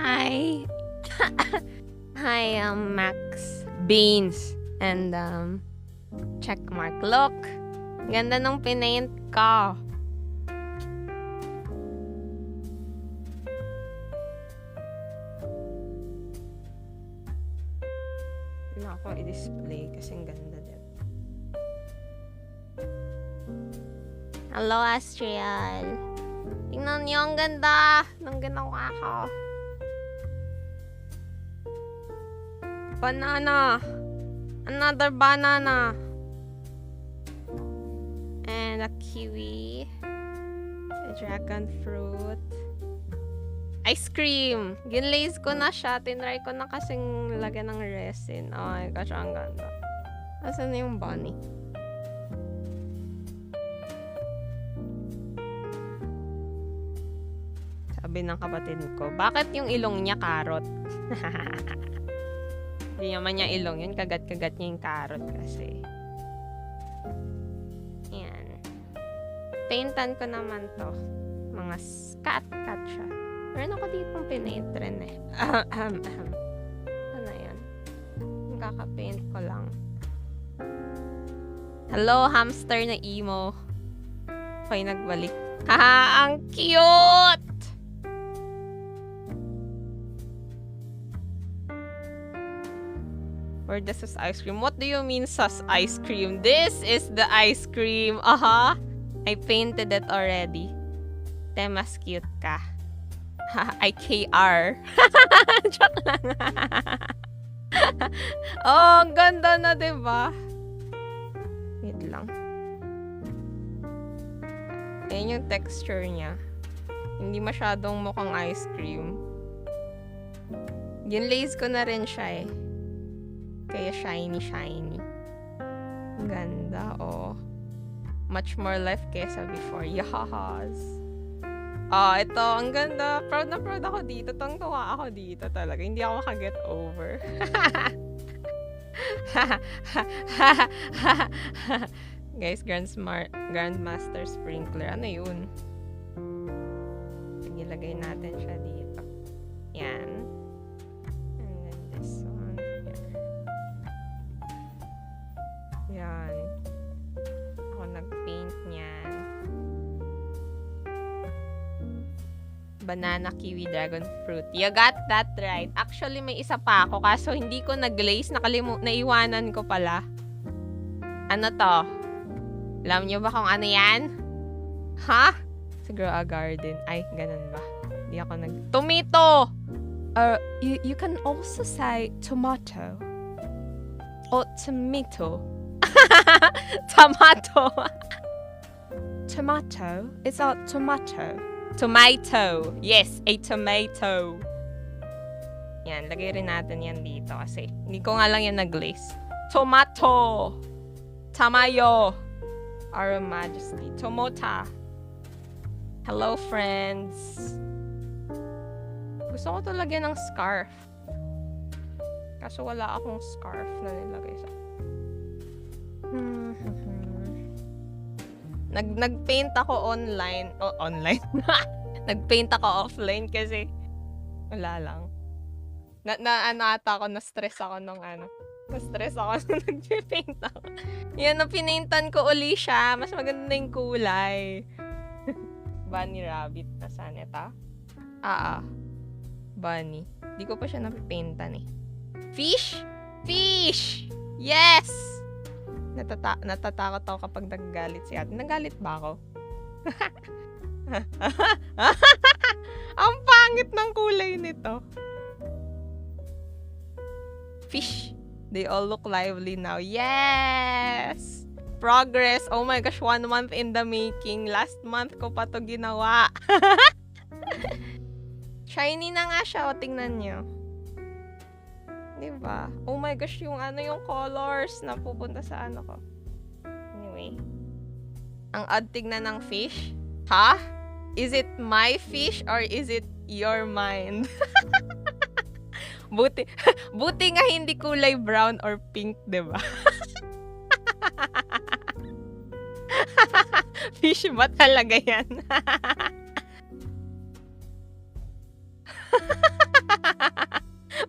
Hi. Hi, Max Beans and checkmark. Look, ganda nung pinaint ko. Wala ko i-display kasi ang ganda din. Hello, Astrial. Tingnan niyo, ang ganda ng ginawa ko. Banana. Another banana. And a kiwi. A dragon fruit. Ice cream. Ginlaze ko na siya. Tinry ko na kasing lagyan ng resin. Oh my gosh, ang ganda. Asan na yung bunny? Sabi ng kapatid ko, bakit yung ilong niya karot? Hindi naman niya ilong yun. Kagat-kagat niya yung carrot kasi. Yan. Paintan ko naman to. Mga cat siya. Meron ako ditong pinaint rin eh. Ano yan? Kaka-paint ko lang. Hello, hamster na emo. Okay, nagbalik. Haha, ang cute! Where this is ice cream? What do you mean sus ice cream? This is the ice cream. I painted it already. Mas cute ka. IKR. Joke lang. Oh, ang ganda na, diba? Wait lang. Ayan yung texture niya. Hindi masyadong mukhang ice cream. Ginlaze ko na rin siya eh. Kaya shiny. Ganda, oh. Much more life kesa before. Yahas. Ito, ang ganda. Proud na proud ako dito. Tungtuwa ako dito talaga. Hindi ako makaget over. Guys, Grandmaster Sprinkler. Ano yun? Sige, lagay natin siya dito. Yan. And then this one here. Yan. Ako nag-paint niyan. Banana, kiwi, dragon fruit. You got that right. Actually, may isa pa ako. Kaso hindi ko nag-glaze. Naiwanan ko pala. Ano to? Alam niyo ba kung ano yan? Ha? Siguro a garden. Ay, ganun ba? Hindi ako Tomato! You can also say tomato. Or tomato. Tomato. Tomato? It's a tomato. Tomato. Yes, a tomato. Yan, lagay rin natin yan dito kasi hindi ko nga lang yan nag-glaze. Tomato. Tamayo. Our Majesty. Tomota. Hello, friends. Gusto ko to lagyan ng scarf. Kaso wala akong scarf na nilagay sa... Nag-paint ako online. Online? Nag-paint ako offline kasi wala lang. Na-stress ako nung Na-stress ako nung nag-paint ako. Yan, pinaintan ko uli siya. Mas maganda yung kulay. Bunny rabbit. Nasaan ito? Bunny. Di ko pa siya napipaintan eh. Fish? Fish! Yes! Natatakot ako kapag nagagalit si ate. Nagalit ba ako? Ang pangit ng kulay nito. Fish. They all look lively now. Yes! Progress. Oh my gosh, 1 month in the making. Last month ko pa to ginawa. Shiny na nga siya. O, tingnan nyo. Diba? Oh my gosh, yung colors na pupunta sa ko. Anyway. Ang odd tignan ng fish. Ha? Is it my fish or is it your mind? Buti nga hindi kulay brown or pink, diba? Fish ba talaga yan?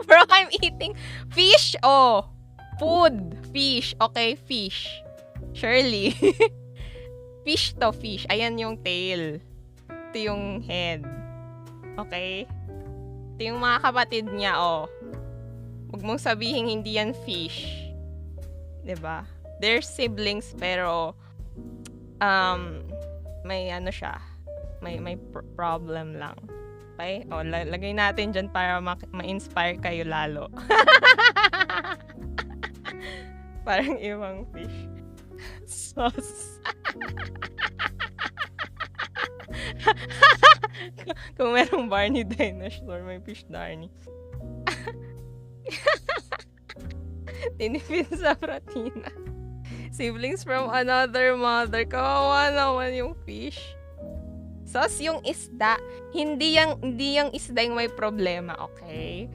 Bro, I'm eating fish. Oh, food. Fish. Okay, fish. Surely. Fish to fish. Ayan yung tail. Ito yung head. Okay? Ito yung mga kapatid niya, oh. Huwag mong sabihin hindi yan fish. 'Di ba? They're siblings pero may ano siya. May problem lang. Okay? O, lagay natin dyan para ma-inspire kayo lalo. Parang ibang fish. Sauce. Kung merong Barney Dinosaur, may fish Darnie. Tinipid sa protina. Siblings from another mother. Kawawa naman yung fish. Sauce yung isda. Hindi yung isda yung may problema, okay?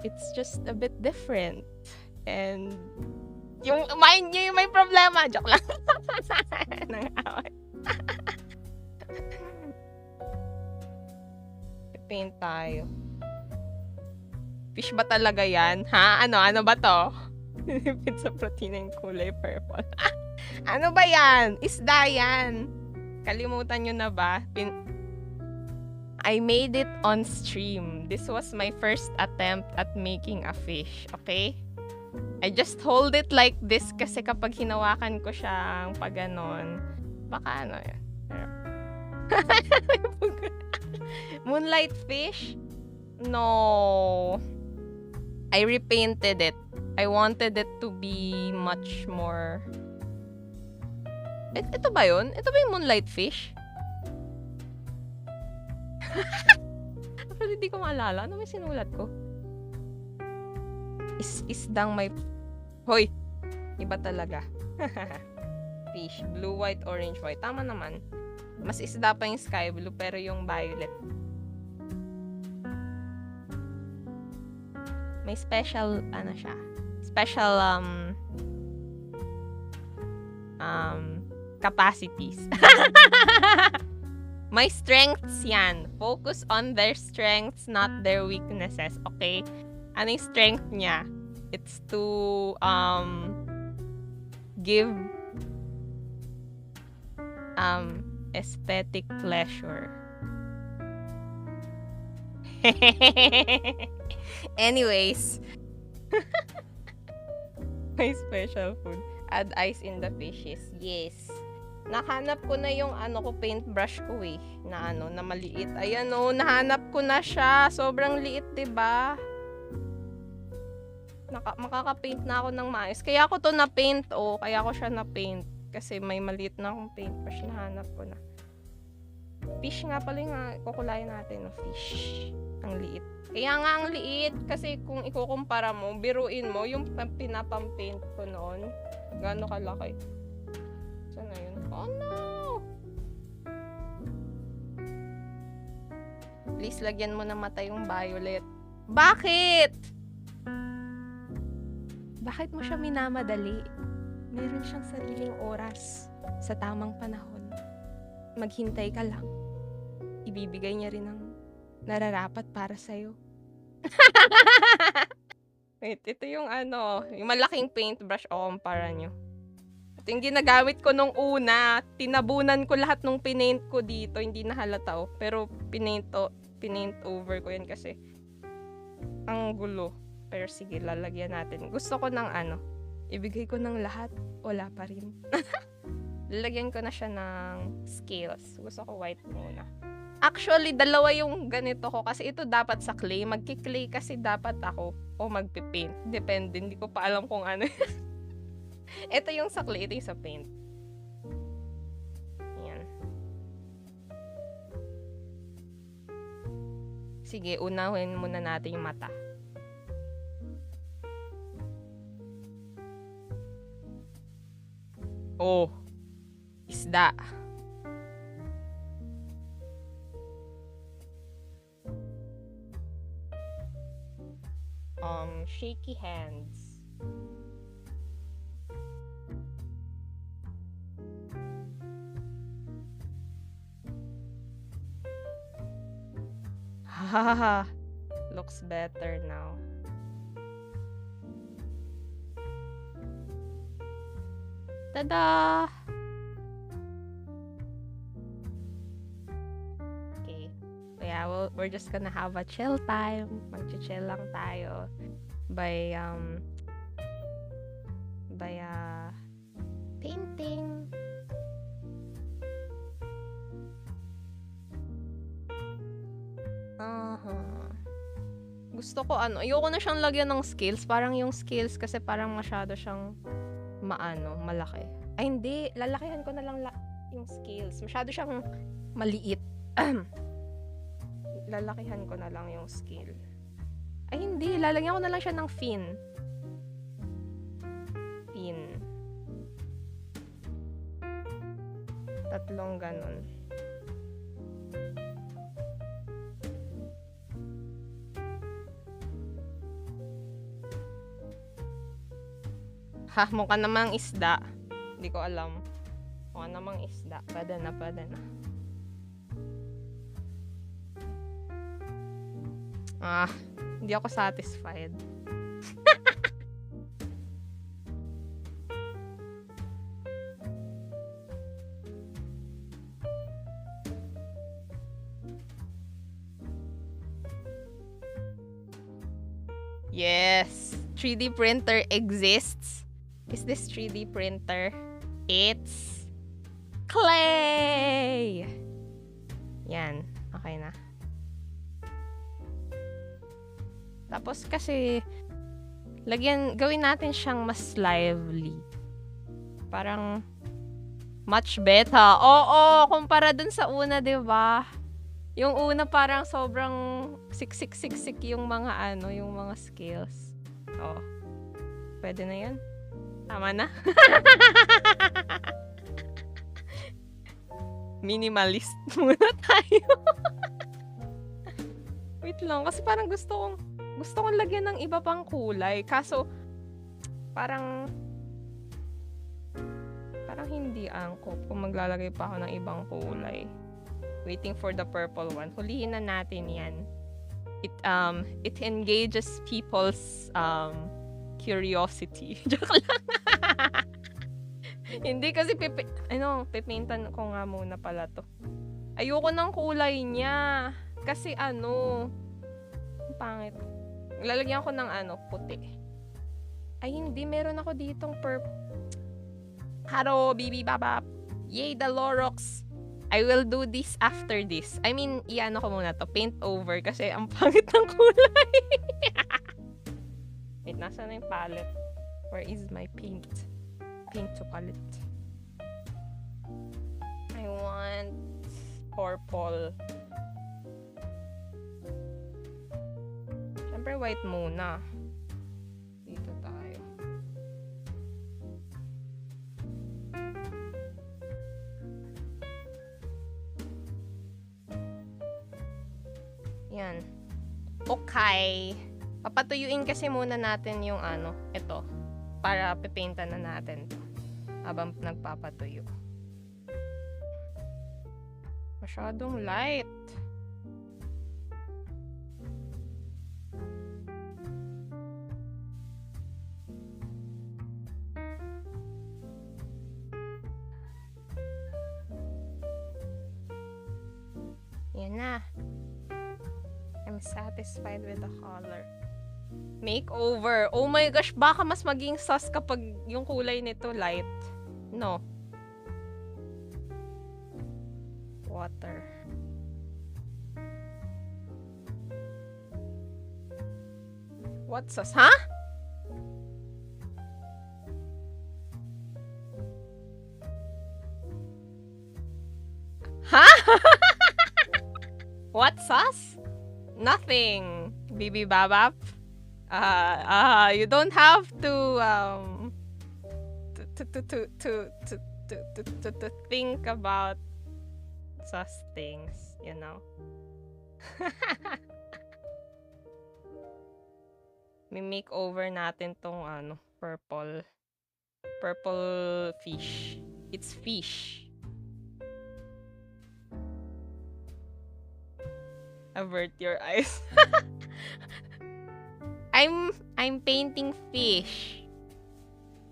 It's just a bit different. And yung mind nyo yung may problema. Joke lang. Nang-away. Paint tayo. Fish ba talaga yan? Ha? Ano ba to? Nilipid sa protina yung kulay purple. Ano ba yan? Isda yan. Kalimutan nyo na ba? I made it on stream. This was my first attempt at making a fish. Okay? I just hold it like this kasi kapag hinawakan ko siyang pag ganon, baka ano yan. Moonlight fish? No. I repainted it. I wanted it to be much more... Ito ba yun? Ito ba yung moonlight fish? Actually, hindi ko maalala. Ano may sinulat ko? Isdang may... Hoy! Iba talaga. Fish. Blue, white, orange, white. Tama naman. Mas isda pa yung sky blue, pero yung violet. May special, ano siya? Special, capacities. May strengths yan. Focus on their strengths, not their weaknesses. Okay? Ano yung strength niya? It's to give aesthetic pleasure. Anyways. May special food. Add ice in the fishes. Yes. Nahanap ko na yung paintbrush ko eh. Na maliit. Ayan nahanap ko na siya. Sobrang liit, 'di ba? Makaka-paint na ako ng maayos. Kaya ako to na-paint, kaya ako siya na-paint. Kasi may maliit na akong paintbrush. Nahanap ko na. Fish nga pala yung kukulayan natin. Fish. Ang liit. Kaya nga ang liit. Kasi kung ikukumpara mo, biruin mo, yung pinapang-paint ko noon, gaano kalaki. Saan na yun? Oh no! Please, lagyan mo na mata yung violet. Bakit? Bakit mo siya minamadali? Meron siyang sariling oras sa tamang panahon. Maghintay ka lang. Ibibigay niya rin ang nararapat para sa'yo. Wait, ito yung yung malaking paintbrush o kumpara nyo. Ito yung ginagamit ko nung una. Tinabunan ko lahat nung pinaint ko dito. Hindi na halata pero pinaint over ko yan kasi ang gulo. Pero sige, lalagyan natin. Gusto ko ng ibigay ko ng lahat. Wala pa rin. Lalagyan ko na siya ng scales. Gusto ko white muna. Actually, dalawa yung ganito ko kasi ito dapat sa clay. Magki-clay kasi dapat ako o magpipaint. Depende. Hindi ko pa alam kung ano. Ito yung sa clay. Ito yung sa paint. Yan. Sige, unahin muna natin yung mata. Oh. Isda. Shaky hands. Hahaha. looks better now. Tada! Okay. So yeah, we're just gonna have a chill time. Mag-chill lang tayo by painting. Gusto ko ayoko na siyang lagyan ng scales. Parang yung scales kasi parang masyado siyang malaki. Ay hindi, lalakihan ko na lang yung scales. Masyado siyang maliit. Lalakihan ko na lang yung scale. Ay hindi, lalagyan ko na lang siya ng fin. Tatlong ganun. Ha, mukha namang isda. Hindi ko alam. Mukha namang isda. Pwede na. Hindi ako satisfied. Yes! 3D printer exists. Is this 3D printer? It's clay! Yan. Okay na. Tapos kasi, gawin natin siyang mas lively. Parang, much better. Oo, kumpara dun sa una, diba? Yung una parang sobrang siksik yung mga yung mga scales. Oh. Pwede na 'yan. Tama na. Minimalist muna tayo. Wait lang kasi parang gusto kong lagyan ng iba pang kulay. Kaso parang hindi angkop kung maglalagay pa ako ng ibang kulay. Waiting for the purple one. Hulihin na natin yan. It engages people's curiosity. Joke lang. Hindi kasi pipintan ko nga muna pala to. Ayoko ng kulay niya. Kasi pangit. Lalagyan ko ng puti. Ay hindi, meron ako ditong Haro, bibi babap. Yay, the Lorox. I will do this after this. I mean, ko muna to. Paint over kasi ang pangit ng kulay. Wait, nasa na yung palette? Where is my paint? Paint to palette. I want purple. Siyempre white muna. Dito tayo. Yan. Okay. Papatuyuin kasi muna natin yung ito. Para pipaintan na natin to. Habang nagpapatuyo. Masyadong light. Yan na. I'm satisfied with the color. Makeover. Oh my gosh, baka mas maging sus kapag yung kulay nito light. No. Water. What sus? Huh? Huh? What sus? Nothing. Bibi babap. You don't have to think about such things, you know. May makeover natin tong purple fish. It's fish. Avert your eyes. I'm painting fish.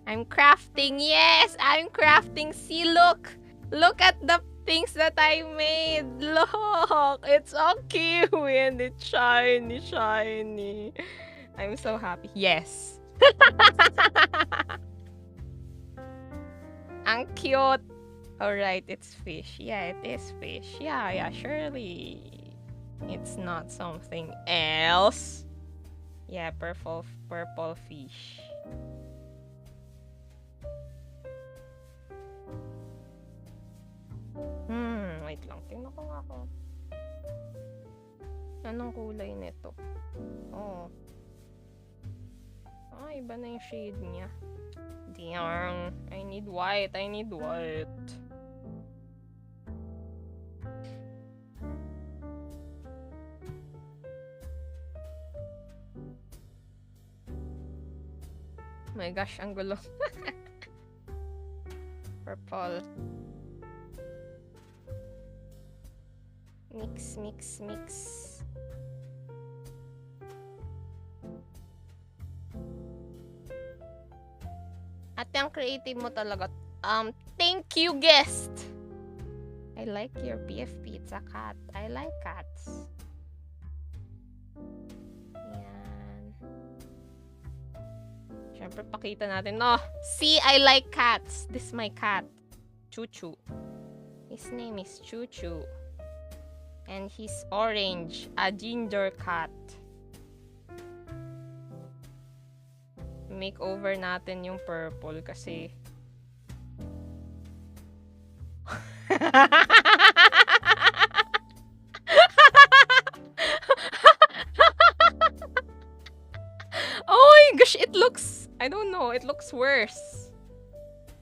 I'm crafting. Yes, I'm crafting. See, look. Look at the things that I made. Look, it's all kiwi and it's shiny, shiny. I'm so happy. Yes. Ang cute. Alright, it's fish. Yeah, it is fish. Yeah, surely. It's not something else. Yeah, purple fish. Wait lang. Tingnan ko nga kung anong kulay nito. Oh. Iba na yung shade niya. Damn. I need white. My gosh, ang gulo. Purple. Mix. At yung creative mo talaga. Thank you, guest! I like your PFP. It's a cat. I like cats. Yan. Siyempre, pakita natin. Oh, see, I like cats. This is my cat. Chuchu. His name is Chuchu. And he's orange. A ginger cat. Makeover natin yung purple kasi oh my gosh, it looks, I don't know, it looks worse.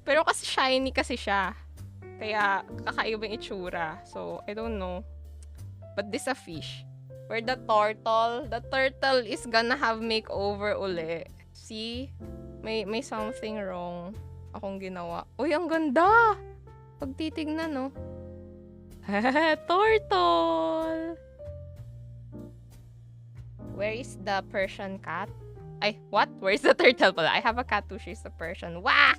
Pero kasi shiny kasi siya. Kaya kakaiba yung itsura. So, I don't know. But this a fish. Where the turtle is gonna have makeover uli. See? May something wrong akong ginawa. Uy, ang ganda! Pag titignan, no? Turtle! Where is the Persian cat? Ay, what? Where is the turtle pala? I have a cat too. She's a Persian. Wah!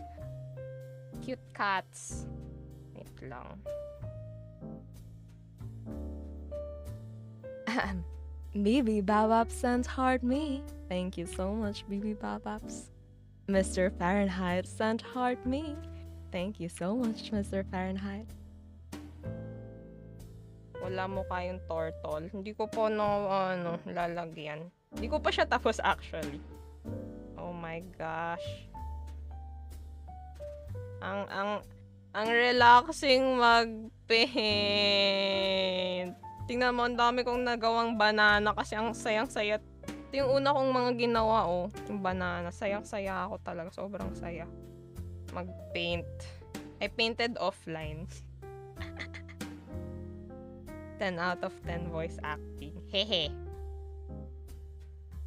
Cute cats. Wait lang. BB Babap sent heart me. Thank you so much, BB Babaps. Mr. Fahrenheit sent heart me. Thank you so much, Mr. Fahrenheit. Wala mo kayong turtle. Hindi ko po lalagyan. Hindi ko pa siya tapos actually. Oh my gosh. Ang relaxing mag-paint. Tingnan mo, ang dami kong nagawang banana kasi ang sayang-saya. Ito yung una kong mga ginawa, oh. Yung banana. Sayang-saya ako talaga. Sobrang saya. Mag-paint. I painted offline. 10 out of 10 voice acting. Hehe.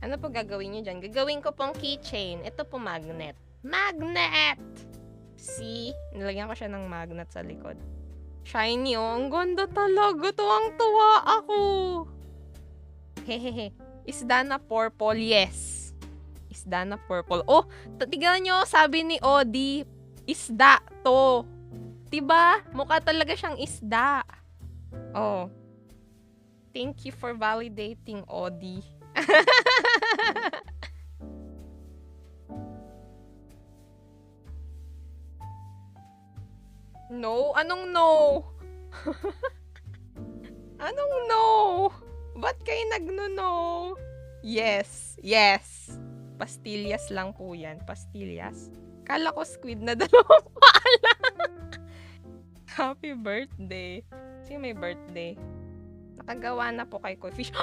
Ano po gagawin nyo dyan? Gagawin ko pong keychain. Ito po magnet. Magnet! See? Nilagyan ko siya ng magnet sa likod. Shiny, oh. Ang ganda talaga. Tuwang-tuwa ako. Hehehe. Isda na purple. Yes. Isda na purple. Oh, tignan nyo. Sabi ni Odi, isda to. Diba? Mukha talaga siyang isda. Oh. Thank you for validating, Odi. No? Anong no? Anong no? Ba't kayo nagno-no? Yes. Pastillas lang po yan. Pastillas. Kala ko squid na dalawang pala. Happy birthday. Sino may birthday? Nakagawa na po kay Koi Fish.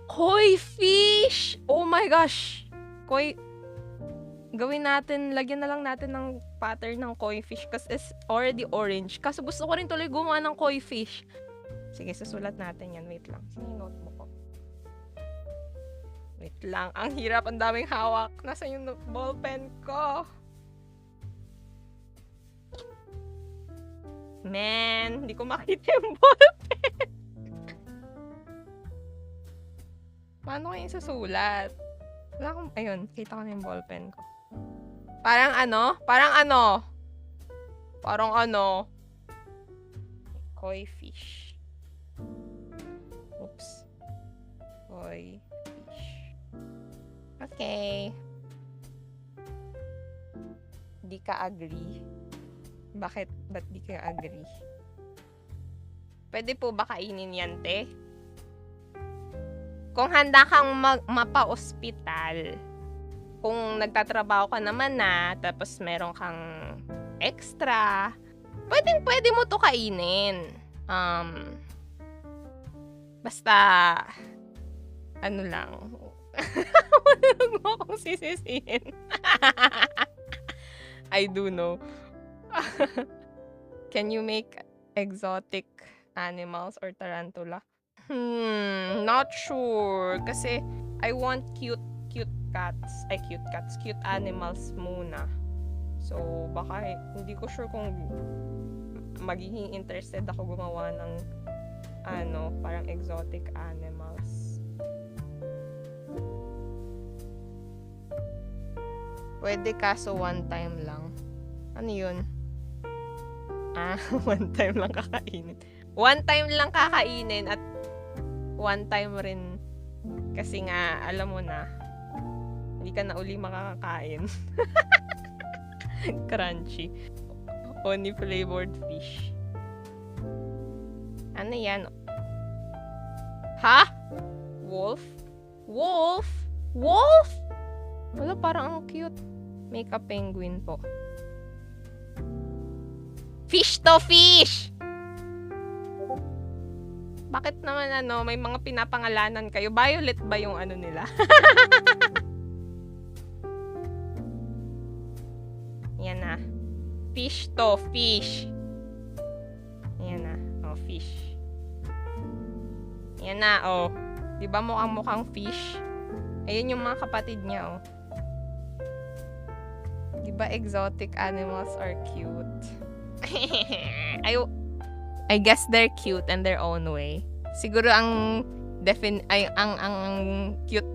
Koi Fish! Oh my gosh! Gawin natin, lagyan na lang natin ng pattern ng koi fish kasi it's already orange. Kaso gusto ko rin tuloy gumawa ng koi fish. Sige, susulat natin yan. Wait lang. Sino yung notebook ko? Wait lang. Ang hirap. Ang daming hawak. Nasaan yung ballpen ko? Man, hindi ko makita yung ballpen. Paano kayo susulat? Wala akong, ayun, kita ko na yung ballpen ko. Parang ano? Koi fish. Oops. Koi fish. Okay. Di ka agree. Bakit? Ba't di ka agree? Pwede po ba kainin yan, te? Kung handa kang mapa-ospital, kung nagtatrabaho ka naman na, tapos meron kang extra, pwede mo to kainin. Basta, ano lang. Huwag mo akong sisisihin. I do know. Can you make exotic animals or tarantula? Not sure. Kasi I want cute cats. Cute animals muna. So, baka hindi ko sure kung magiging interested ako gumawa ng parang exotic animals. Pwede kaso one time lang. Ano yun? One time lang kakainin. One time lang kakainin at one time rin kasi nga, alam mo na, hindi ka na uli makakakain. Crunchy. Only flavored fish. Ano yan? Ha? Wolf? Wolf? Wolf? Wala, parang ang cute. Make a penguin po. Fish to fish! Bakit naman may mga pinapangalanan kayo? Violet ba yung ano nila? Yan na. Fish to fish. Yan na. Oh, fish. Yan na, oh. Di ba mukhang fish? Ayun yung mga kapatid niya, oh. Di ba exotic animals are cute? I guess they're cute in their own way. Siguro ang cute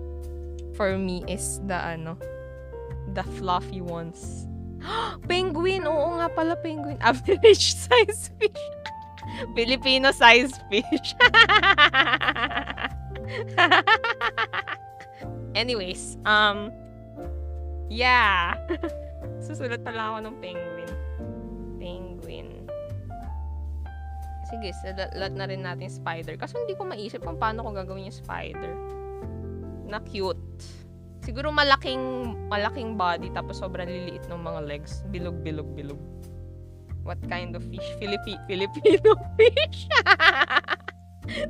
for me is the fluffy ones. Penguin! Oo nga pala, penguin. Average size fish. Filipino size fish. Anyways, yeah. Susulat pala ako ng penguin. Penguin. Sige, sulat na rin natin spider. Kaso hindi ko maisip kung paano ko gagawin yung spider. Na cute. Siguro malaking body tapos sobrang liliit ng mga legs. Bilog. What kind of fish? Filipino fish.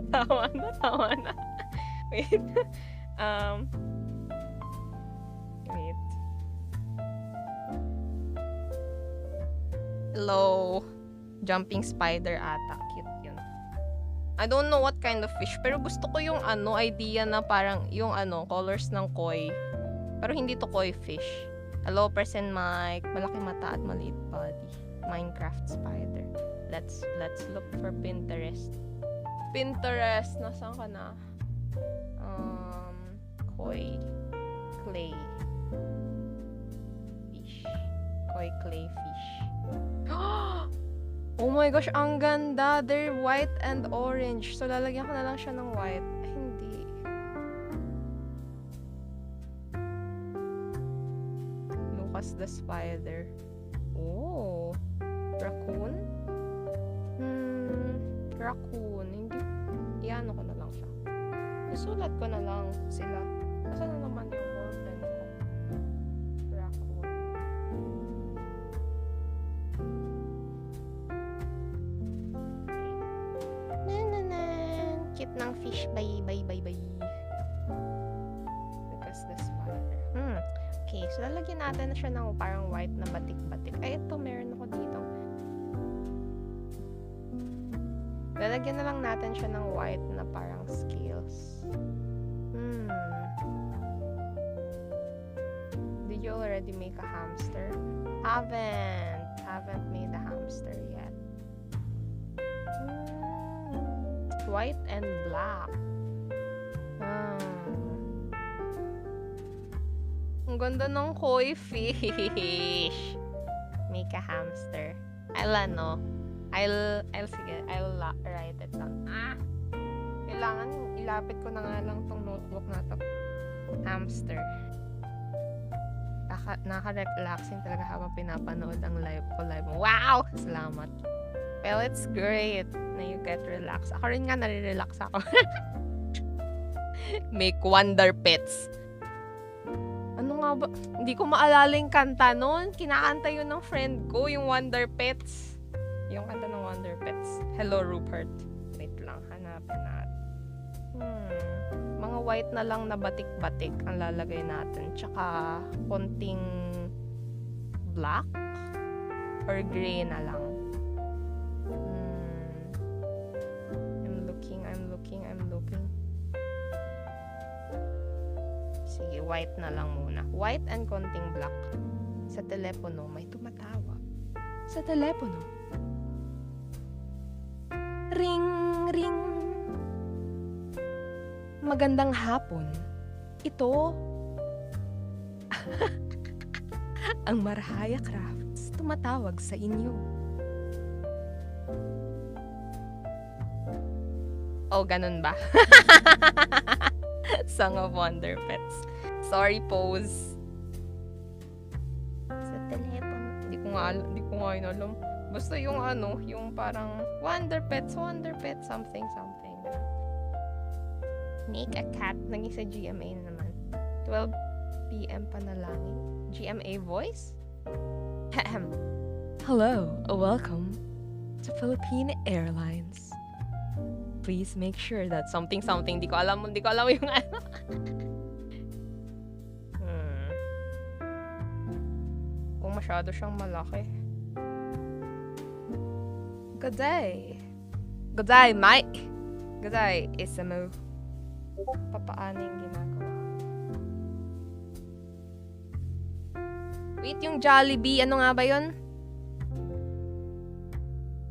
Tawa na. Wait. Wait. Hello. Jumping spider ata. Cute yun. I don't know what kind of fish. Pero gusto ko yung idea na parang yung colors ng koi. Pero hindi to koi fish. Hello, person Mike. Malaki mata at maliit body. Minecraft spider. Let's look for Pinterest. Pinterest. Nasaan ka na? Koi. Clay. Fish. Koi clay fish. Oh my gosh, ang ganda. They're white and orange. So, lalagyan ko na lang siya ng white. Ay, hindi. Lucas the spider. Oh. Raccoon? Raccoon. Hindi. Iano ko na lang siya. Isulat ko na lang sila. Asan na naman yung ballpen ko? Raccoon. Cute ng fish. Bye. Because the spider. Okay, so lalagyan natin na siya ng parang white na batik-batik. Ay, ito, meron ako dito. Lalagyan na lang natin siya ng white na parang scales. Did you already make a hamster? Haven't made a hamster yet. White and black. Ang ganda ng koi fish. Make a hamster. I'll write it down. Kailangan ilapit ko na nga lang tong notebook na to. Hamster. Naka-relaxing talaga habang pinapanood ang live ko. Wow! Salamat. Well, it's great na you get relaxed. Ako rin nga, nare-relax ako. Make wonder pets. Ano nga ba? Hindi ko maalala yung kanta nun. Kinakanta yun ng friend ko, yung Wonder Pets. Yung kanta ng Wonder Pets. Hello, Rupert. Wait lang, hanapin natin. Mga white na lang na batik-batik ang lalagay natin. Tsaka konting black or gray na lang. I'm looking. Sige, white na lang muna. White and konting black. Sa telepono, may tumatawag. Sa telepono. Ring, ring. Magandang hapon. Ito. Ang Marhaya Crafts tumatawag sa inyo. Oh, ganun ba? Song of Wonder Pets. Sorry, pose. Sa telepono. Hindi ko nga yun alam. Basta yung yung parang Wonder Pets, something. Make a cat. Naging sa GMA na naman. 12 p.m. panalangin. GMA voice? Hello, welcome to Philippine Airlines. Please make sure that something. Di ko alam yung ano. Kung masyado siyang malaki. Good day. Good day, Mike. Good day, Isamu. Papaano yung ginagawa? Wait, yung Jollibee, ano nga ba yun?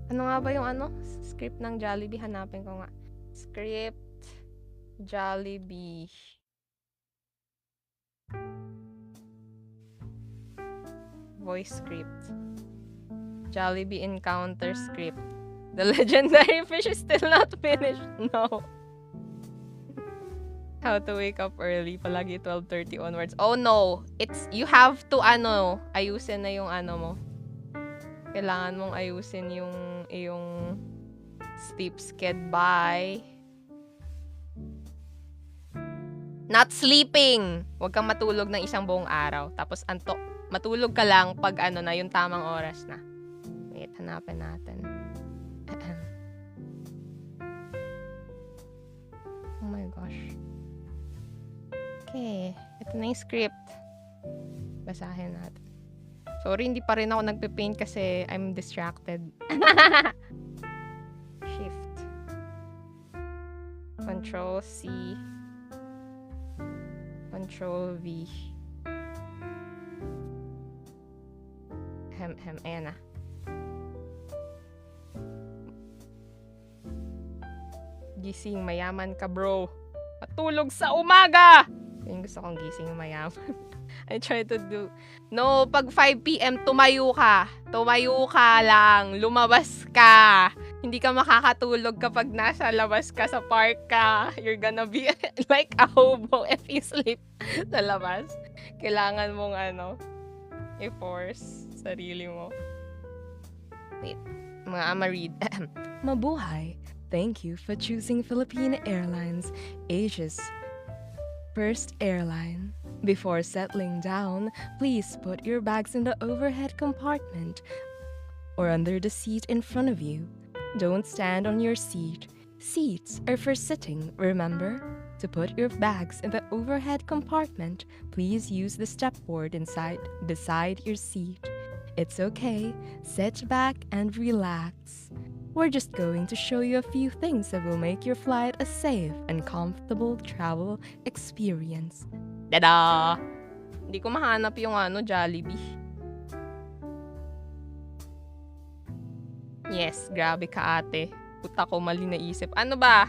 Ano nga ba yung script ng Jollibee? Hanapin ko nga. Script Jollibee. Voice script. Jollibee encounter script. The legendary fish is still not finished. No. How to wake up early. Palagi 12:30 onwards. Oh no. You have to ayusin na yung mo. Kailangan mong ayusin yung sleep sked by not sleeping. Huwag kang matulog ng isang buong araw. Tapos matulog ka lang pag na yung tamang oras na. Wait, hanapin natin. Oh my gosh. Okay, ito na yung script. Basahin natin. Sorry, hindi pa rin ako nagpe-paint kasi I'm distracted. Shift. Control C. Control V. Ayan na. Gising, mayaman ka, bro. Matulog sa umaga! Yung gusto kong gising, mayaman. I try to do... No, pag 5 p.m., tumayo ka. Tumayo ka lang. Lumabas ka. Hindi ka makakatulog kapag nasa labas ka, sa park ka. You're gonna be like a hobo if you sleep sa labas. Kailangan mong i-force sarili mo. Wait. I'ma read. Mabuhay. Thank you for choosing Philippine Airlines, Asia's first airline. Before settling down, please put your bags in the overhead compartment or under the seat in front of you. Don't stand on your seat. Seats are for sitting, remember? To put your bags in the overhead compartment, please use the stepboard beside your seat. It's okay. Sit back and relax. We're just going to show you a few things that will make your flight a safe and comfortable travel experience. Tada! Hindi ko mahanap yung Jollibee. Yes, grabe ka ate. Puta ko, mali na isip. Ano ba?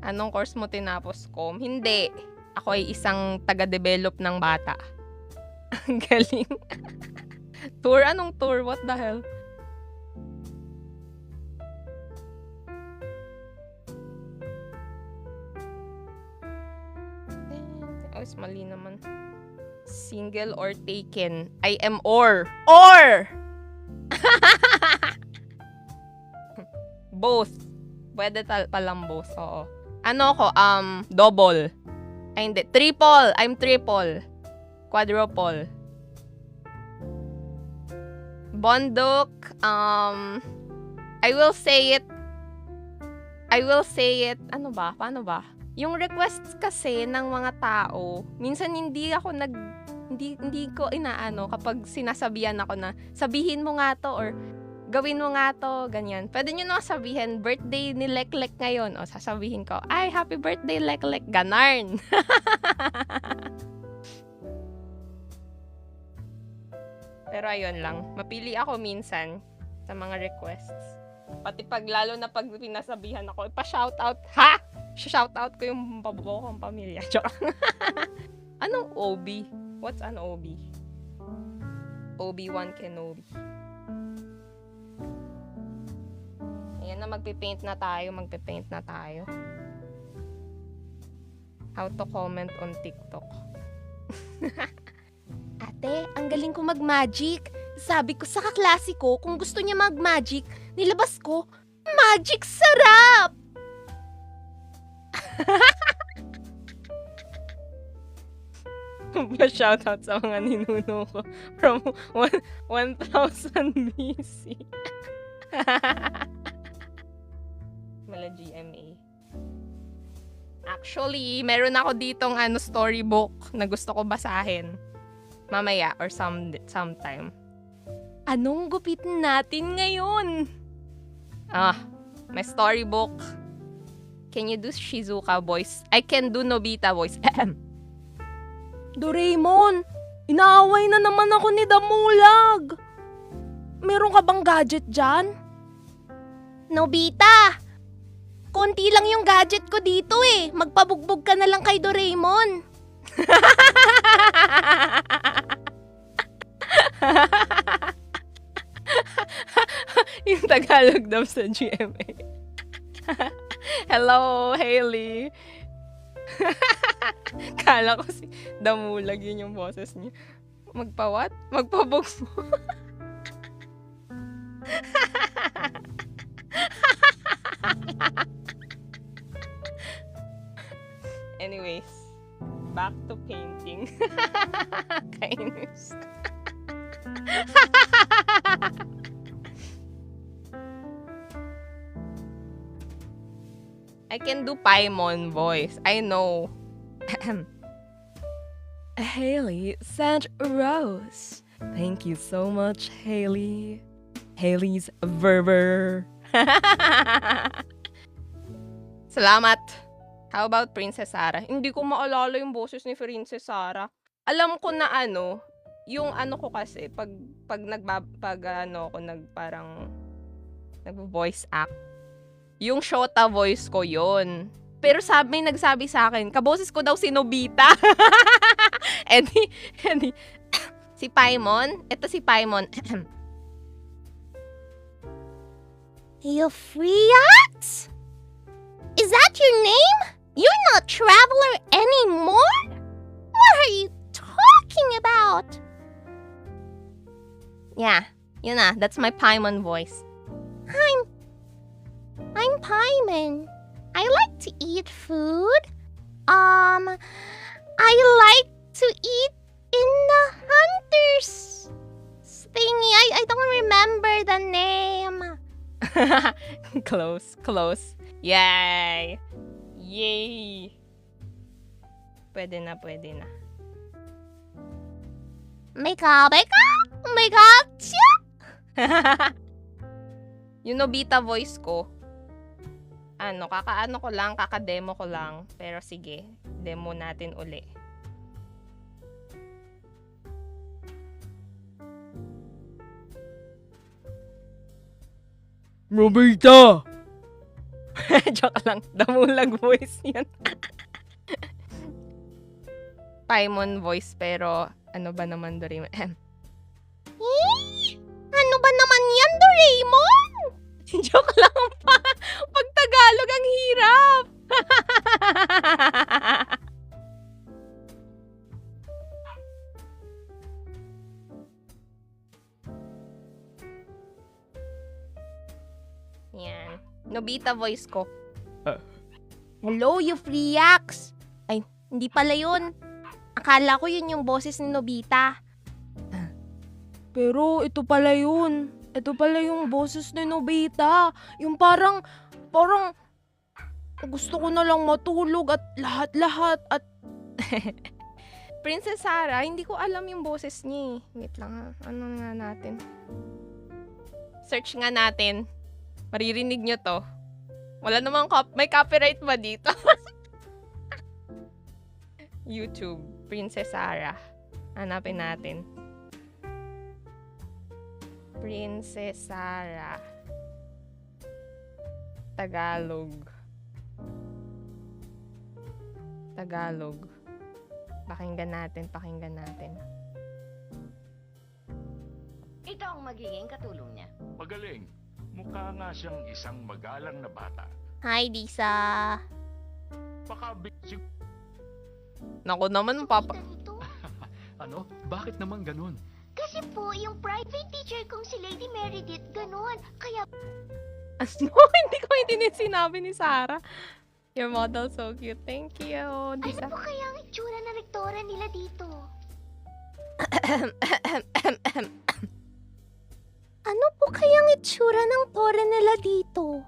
Anong course mo tinapos, Com? Hindi. Ako ay isang taga-develop ng bata. Ang galing. Tour? Anong tour? What the hell? Oh, is mali naman. Single or taken? I am or. Or! Both. Pwede palang both. Oo. Ano ko? Double. Ay, hindi. Triple. I'm triple. Quadruple. Bondok. I will say it. Ano ba? Paano ba? Yung requests kasi ng mga tao, minsan hindi ko inaano kapag sinasabihan ako na sabihin mo nga to or gawin mo nga to, ganyan. Pwede nyo na sabihin, birthday ni Leklek ngayon. O, sasabihin ko, ay, happy birthday, Leklek. Ganarn. Pero ayun lang, mapili ako minsan sa mga requests. Pati lalo na pag pinasabihan ako, pa-shoutout, ha? Shoutout ko yung kong pamilya. Anong OB? What's an OB? Obi-Wan Kenobi. Ayan na, magpipaint na tayo. How to comment on TikTok. Ate, ang galing ko mag-magic. Sabi ko sa kaklase ko, kung gusto niya mag-magic, nilabas ko, magic sarap! Pa-shoutout sa mga ninuno ko from 1000 BC. Mala GMA. Actually, meron ako ditong storybook na gusto ko basahin. Mamaya or sometime. Anong gupitin natin ngayon? My storybook. Can you do Shizuka voice? I can do Nobita voice. Doraemon, inaaway na naman ako ni Damulag. Meron ka bang gadget dyan? Nobita, konti lang yung gadget ko dito eh. Magpabugbog ka na lang kay Doraemon. Yung Tagalog daw sa GMA. Hello, Hailey. Kala ko si Damulag yun yung boses niya. Magpa-what? Magpabugso. Anyways, back to painting. Kainis. I can do Paimon voice. I know. Hailey sent a rose. Thank you so much, Hailey. Hailey's Verver. Salamat. How about Princess Sarah? Hindi ko maalala yung boses ni Princess Sarah. Alam ko na yung ko kasi pag nag-voice act. Yung Shota voice ko yon. Pero nagsabi sa akin, kaboses ko daw si Nobita. Edi, si Paimon, ito si Paimon. Euphriax? Is that your name? You're not Traveler anymore? What are you talking about? Yeah, yun na, that's my Paimon voice. I'm Paimon. I like to eat food. I like to eat in the hunters thingy. I don't remember the name. Close. Yay! Pwede na. May gotcha? Yung Nobita voice ko, kakademo ko lang. Pero sige, demo natin uli. Nobita! Joke lang. Damulag voice yan. Paimon voice pero ano ba naman Doraemon? Ano ba naman yan Doraemon? Joke lang pa. Pag Tagalog ang hirap. Yan. Nobita voice ko. Hello, you freaks! Ay, hindi pala yun. Akala ko yun yung boses ni Nobita. Pero ito pala yun. Ito pala yung boses ni Nobita. Yung parang gusto ko na lang matulog at lahat-lahat at Princess Sarah, hindi ko alam yung boses niya. Wait lang ha. Ano nga natin? Search nga natin. Maririnig nyo to. Wala namang may copyright ba dito? YouTube. Princess Sarah. Hanapin natin. Princess Sarah. Tagalog. Pakinggan natin. Ito ang magiging katulong niya. Magaling. Mukha nga siyang isang magalang na bata. Hi, Lisa. Naku naman, papa. Dito? Ano? Bakit naman ganun? Kasi po, yung private teacher kong si Lady Meredith, ganun. Kaya Ano? Hindi ko sinabi ni Sarah. Your model so cute. Thank you, Lisa. ano po kaya ang itsura na rektora nila dito? Ano po kayang itsura ng tore nila dito?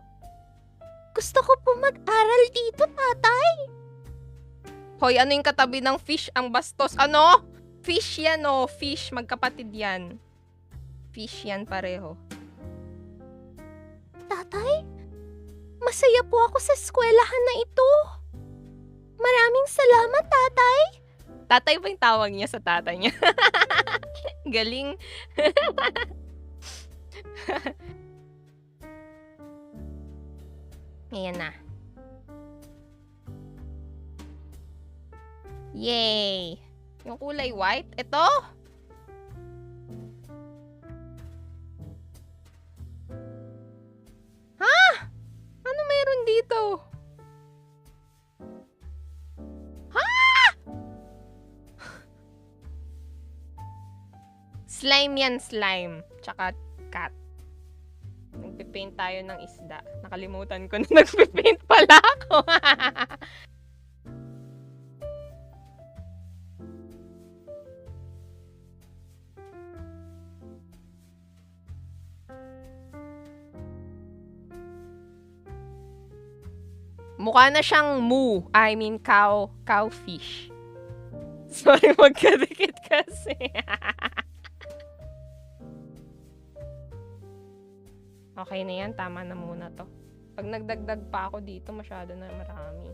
Gusto ko po mag-aral dito, tatay. Hoy, ano yung katabi ng fish? Ang bastos. Ano? Fish yan, oh. Fish. Magkapatid yan. Fish yan pareho. Tatay, masaya po ako sa eskwelahan na ito. Maraming salamat, tatay. Tatay ba yung tawag niya sa tatay niya? Galing. Ayan na. Yay! Yung kulay white, ito? Ha? Ano meron dito? Ha? Slime yan, slime. Tsaka cat. Nagpipaint tayo ng isda. Nakalimutan ko na nagpipaint pala ako. Mukha na siyang cowfish. Sorry, magkadikit kasi. Okay na yan, tama na muna to. Pag nagdagdag pa ako dito, masyado na marami.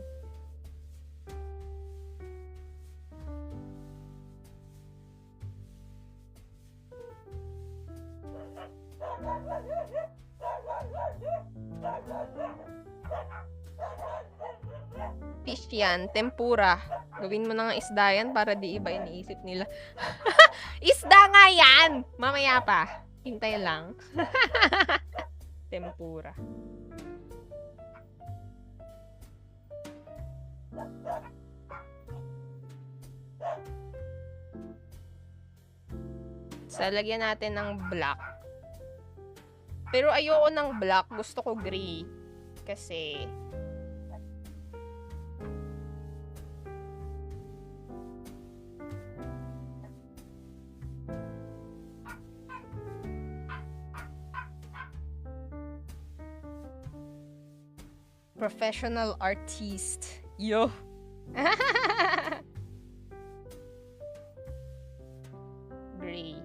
Fish yan, tempura. Gawin mo na ng isda yan para di iba iniisip nila. Isda nga yan! Mamaya pa. Hintay lang. Tempura. So, lagyan natin ng black. Pero ayoko ng black. Gusto ko gray. Kasi professional artist. Yo. Gray.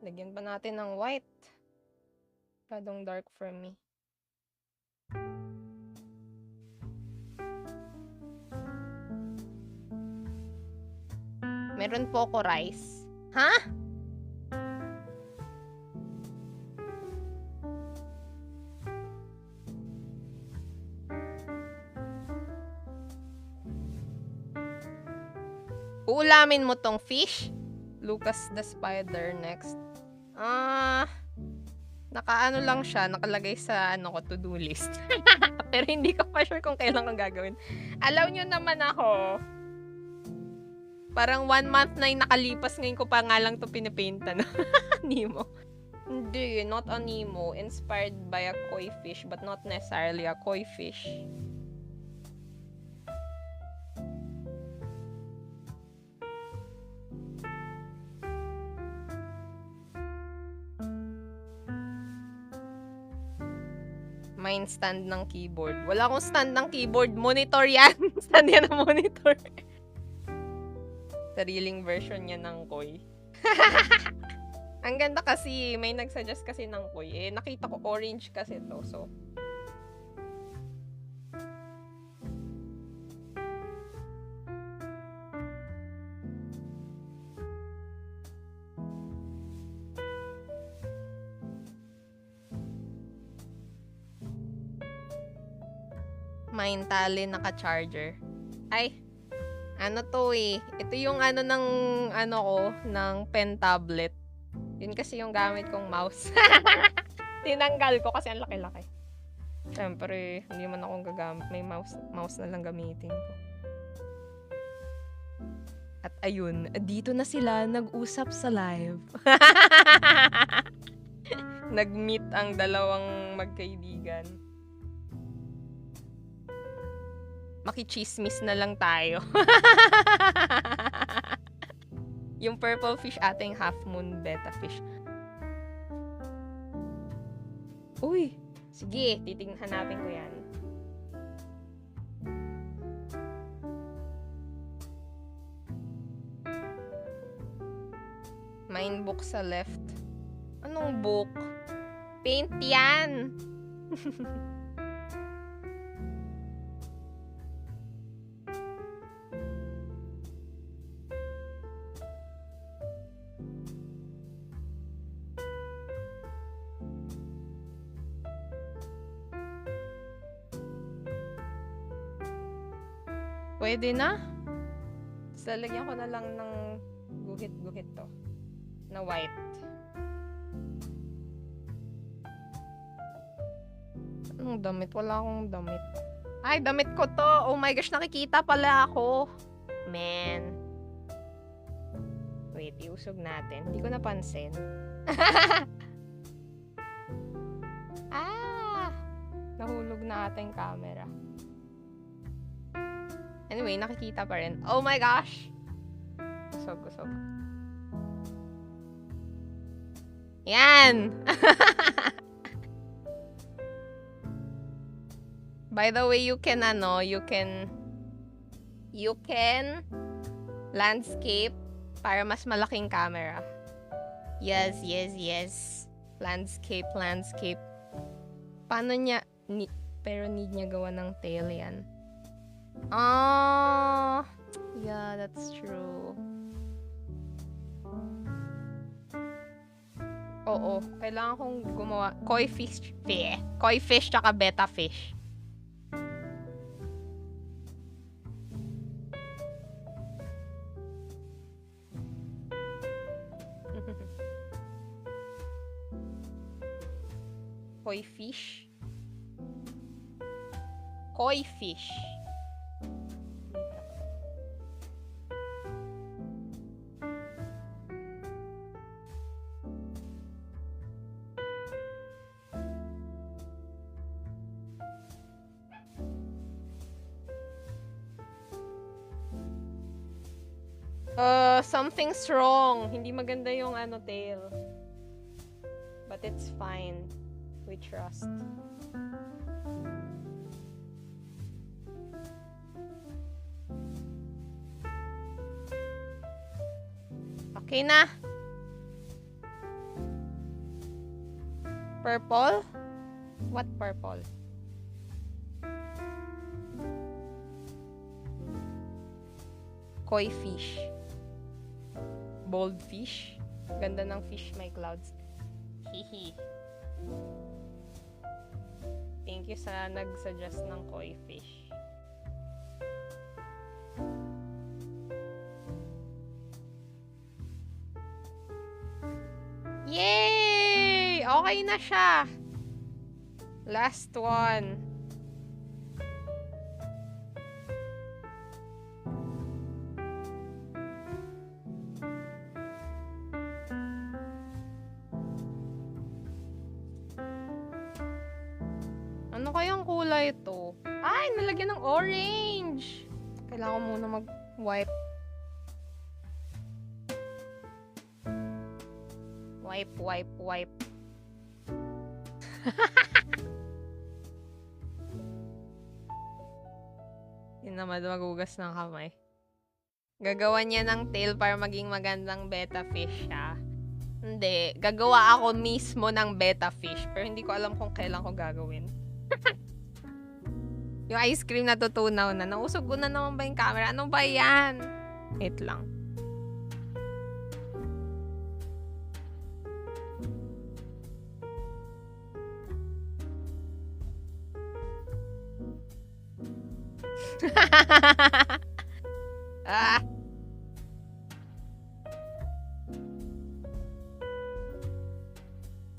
Lagyan pa natin ng white. Kadong dark for me. Meron po ako rice. Ha? Uulamin mo tong fish? Lucas the Spider next. Nakaano lang siya, nakalagay sa to-do list. Pero hindi ko pa sure kung kailan kong gagawin. Alam nyo naman ako, parang 1 month na yung nakalipas, ngayon ko pa nga lang to pinipainta, no? Nemo. Hindi, not a Nemo. Inspired by a koi fish, but not necessarily a koi fish. Main stand ng keyboard. Wala akong stand ng keyboard. Monitor yan. Stand yan ng monitor. Sariling version niya ng koi. Ang ganda kasi, may nagsuggest kasi ng koi. Eh, nakita ko orange kasi to. So, Main tali naka-charger. Ay, ano to eh. Ito yung ng pen tablet. Yun kasi yung gamit kong mouse. Tinanggal ko kasi ang laki-laki. Siyempre, hindi man akong gagamit. May mouse na lang gamitin ko. At ayun, dito na sila nag-usap sa live. Nag-meet ang dalawang magkaibigan. Makichismis na lang tayo. Yung purple fish ating half moon betta fish. Uy! Sige, titingnan natin ko yan. Main book sa left. Anong book? Paint yan! Pwede na. Tapos lalagyan ko na lang ng guhit-guhit to. Na white. Anong damit? Wala akong damit. Ay, damit ko to. Oh my gosh, nakikita pala ako. Man. Wait, iusog natin. Hindi ko napansin. Nahulog na ating camera. Anyway, nakikita pa rin. Oh my gosh! Kusog. Yan! By the way, you can landscape para mas malaking camera. Yes. Landscape. Paano niya, pero need niya gawa ng tail yan. Yeah, that's true. Oo, kailangan kong gumawa koi fish tsaka betta fish. Koi fish. Something's wrong. Hindi maganda yung tail. But it's fine. We trust. Okay na. Purple? What purple? Koi fish. Bold fish. Ganda ng fish, may clouds. Hihi. Thank you sa nag-suggest ng koi fish. Yay! Okay na siya. Last one. Ano kayang kulay ito? Ay, nalagyan ng orange. Kailangan ko muna mag-wipe. Wipe. Hindi naman magugas ng kamay. Gagawa niya ng tail para maging magandang betta fish siya. Hindi. Gagawa ako mismo ng betta fish. Pero hindi ko alam kung kailan ko gagawin. Yung ice cream natutunaw na. Nausog ko na naman ba yung camera? Ano ba yan? Wait lang. Ah.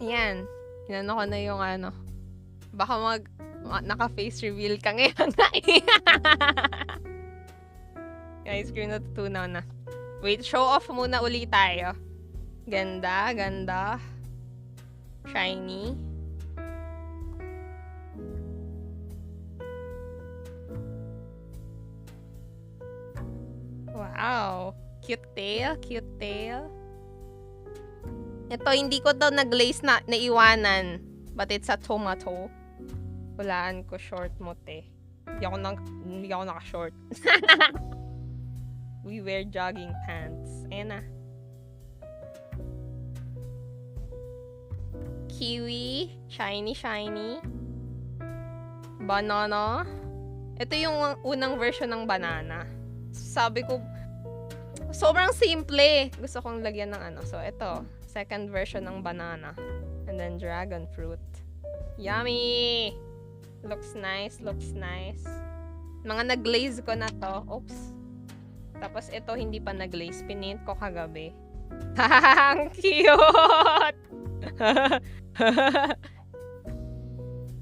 Yan. Inano ko na yung ano. Baka naka-face reveal ka ngayon. Yung ice cream natutunaw na. Wait, show off muna ulit tayo. Ganda. Shiny. Wow. Cute tail. Ito, hindi ko daw nag-glaze na naiwanan. But it's a tomato. Hulaan ko short mo, te. Hindi ako naka-short. We wear jogging pants. Ayan na. Kiwi. Shiny. Banana. Ito yung unang version ng banana. Sabi ko, sobrang simple. Gusto kong lagyan ng ano. So, ito. Second version ng banana. And then dragon fruit. Yummy! Looks nice. Mga nag-glaze ko na to. Oops. Tapos ito hindi pa nag-glaze. Pinint ko kagabi. Ang cute!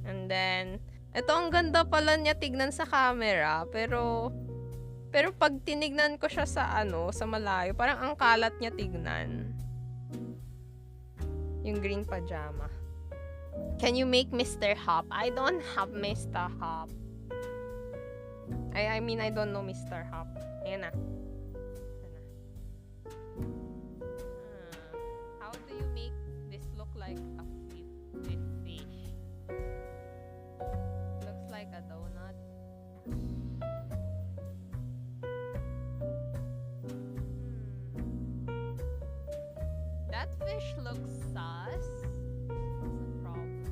And then, ito ang ganda pala niya tignan sa camera. Pero pag tinignan ko siya sa malayo, parang ang kalat niya tignan. Yung green pajama. Can you make Mr. Hop? I don't have Mr. Hop. I mean, I don't know Mr. Hop. Ayan na. How do you make this look like a fish? Looks like a donut. That fish looks sus. What's the problem?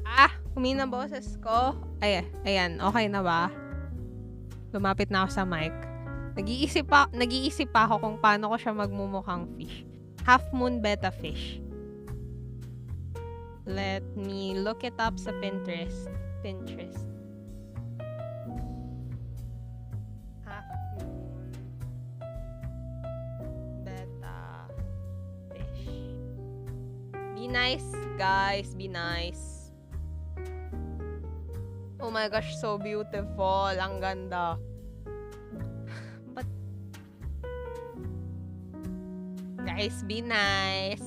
Seal. Humina boses ko. Ayan. Okay na ba? Lumapit na ako sa mic. Nag-iisip pa ako kung paano ko siya magmumukhang fish. Half moon betta fish. Let me look it up sa Pinterest. Half moon betta fish. Be nice, guys. Be nice. Oh my gosh, so beautiful. Ang ganda. But guys, be nice.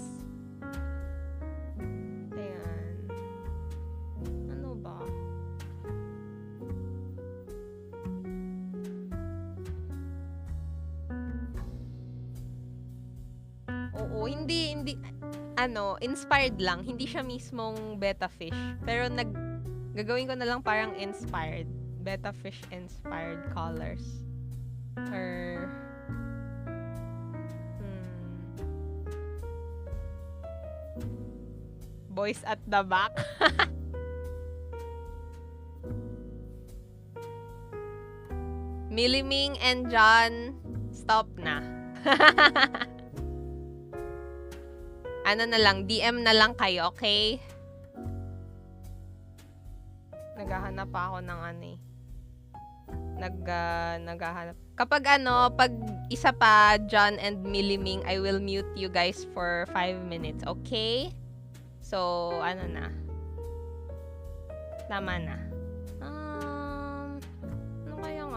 Ayan. Ano ba? Oo, hindi inspired lang. Hindi siya mismong betta fish. Pero gagawin ko na lang parang inspired. Betta fish inspired colors. Or boys at the back. Miliming and John, stop na. Ano na lang, DM na lang kayo, okay? Naghahanap pa ako ng ano eh. Naghahanap. Kapag pag isa pa, John and Miliming, I will mute you guys for 5 minutes, okay? So, ano na? Tama na. Ano kayang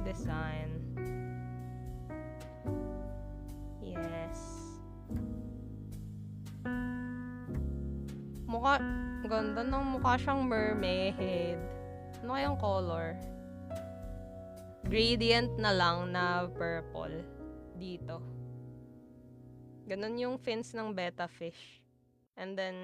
design? Yes. Ganda ng mukha siyang mermaid. Ano kayang color? Gradient na lang na purple. Dito. Ganun yung fins ng betta fish. And then,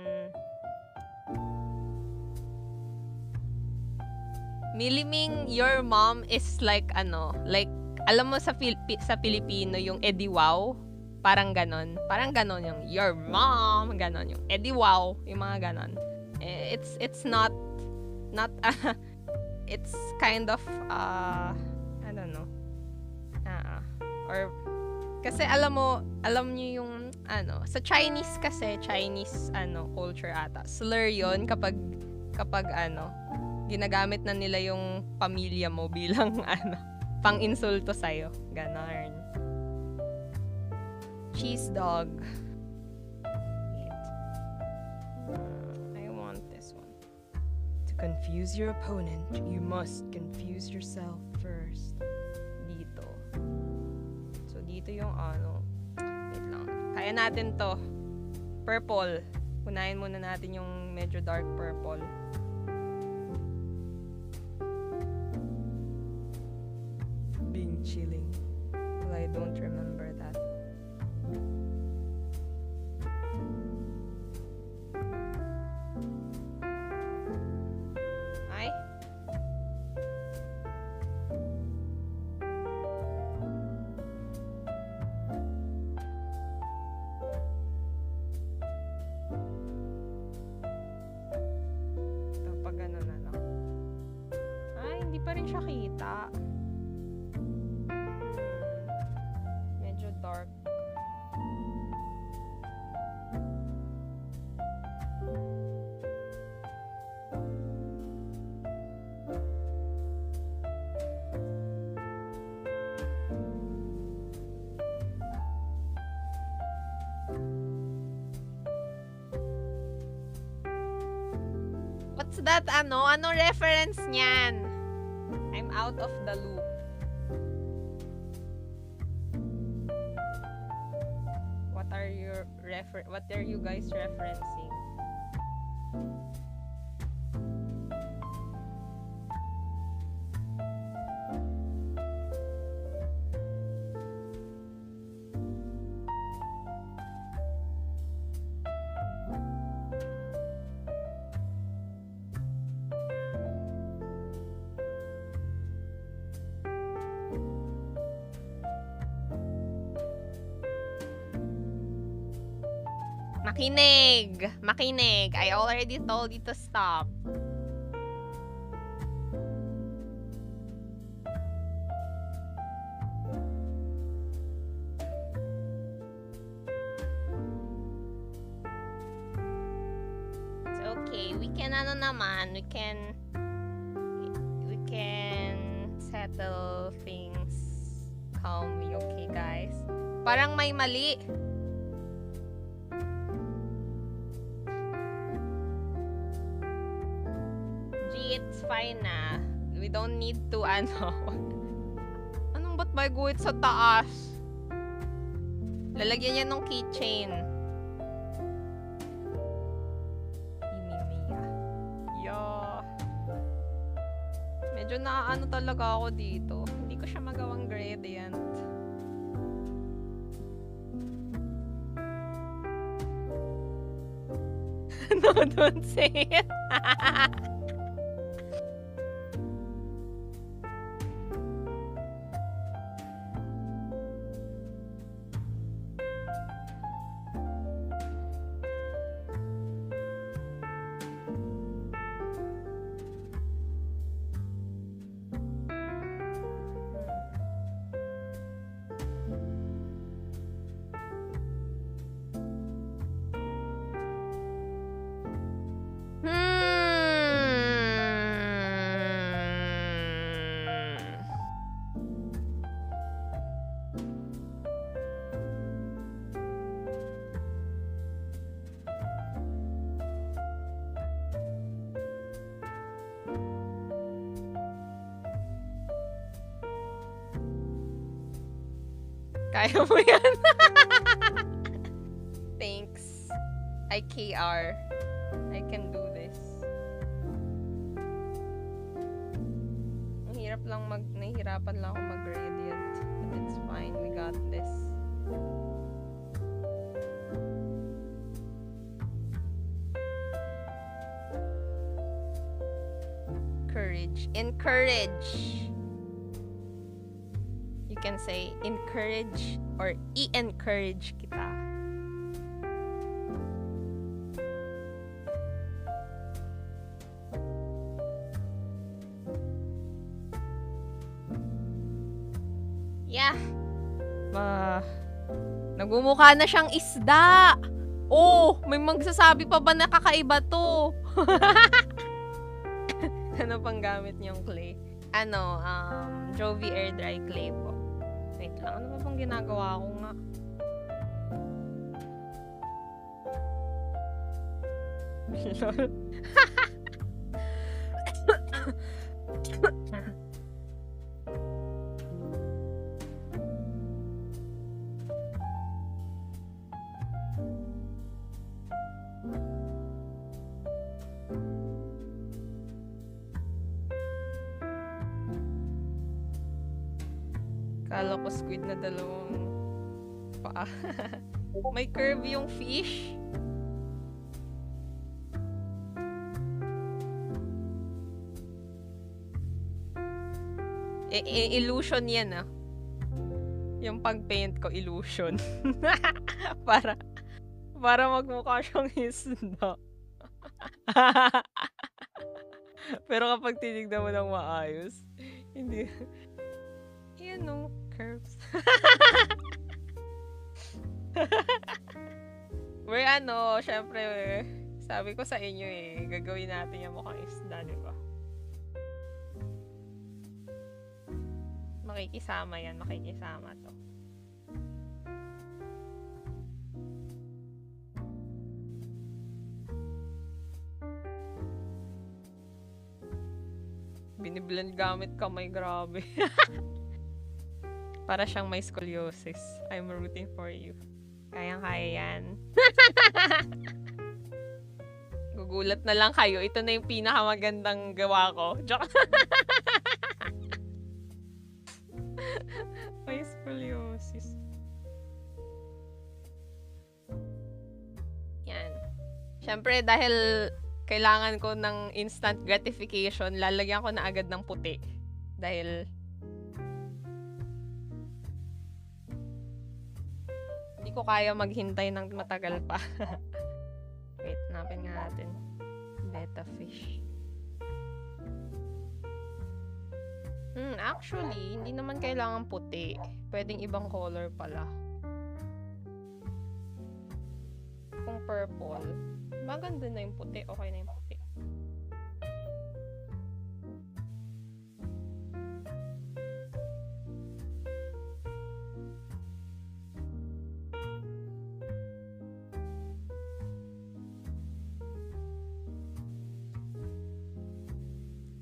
Miliming, your mom is like, alam mo sa Pilipino, yung Eddie Wow? Parang ganon. Parang ganon yung, your mom, ganon yung, Eddie Wow, yung mga ganon. It's not, it's kind of, I don't know. Or, kasi alam niyo yung, sa Chinese kasi, Chinese, culture ata. Slur yon kapag, ginagamit na nila yung pamilya mo bilang, pang-insulto sa'yo. Ganon. Cheese dog. I want this one. To confuse your opponent, you must confuse yourself first. Dito. So, dito yung wait lang. Kaya natin to. Purple. Unahin muna natin yung medyo dark purple. Being chilling. Well, I don't remember that. Ay? Ito, pag ano na lang. Ay, hindi pa rin siya kita. Medyo dark. What's that, Anong reference niyan? I'm out of the loop. What are you guys referencing? Makinig. I already told you to stop. It's okay. We can settle things calmly, okay, guys? Parang may mali. It's fine na. We don't need to, Anong ba't may guhit sa taas? Lalagyan niya ng keychain. Mia. Medyo talaga ako dito. Hindi ko siya magawang gradient. No, don't say it. Kaya mo yan. Thanks. IKR. I can do this. Nahihirapan lang ako mag-gradient. But it's fine. We got this. Courage. Encourage. You can say encourage or i-encourage kita. Yeah. Nagmumukha na siyang isda. Oh, may magsasabi pa ba na kakaiba to? Ano pang gamit niyong clay? Jovi Air Dry Clay po. Wait lang, ano pa pang ginagawa ko nga? Kala ko squid na dalawang paa. May curve yung fish. Illusion yan ah. Yung pag-paint ko, illusion. para magmukha siyang isda. Pero kapag tinignan mo ng maayos, hindi. Yan no, curves. We're syempre, sabi ko sa inyo gagawin natin yung mukhang isda, di ba? Makikisama yan, makikisama to. Biniblend gamit kamay, grabe. Para siyang may scoliosis. I'm rooting for you. Kayang-kaya yan. Gugulat na lang kayo. Ito na yung pinakamagandang gawa ko. Joke. May scoliosis. Yan. Siyempre, dahil kailangan ko ng instant gratification, lalagyan ko na agad ng puti. Dahil hindi ko kaya maghintay ng matagal pa. Wait, hanapin nga natin. Betta fish. Actually, hindi naman kailangan puti. Pwedeng ibang color pala. Kung purple, maganda na yung puti. Okay na yung puti.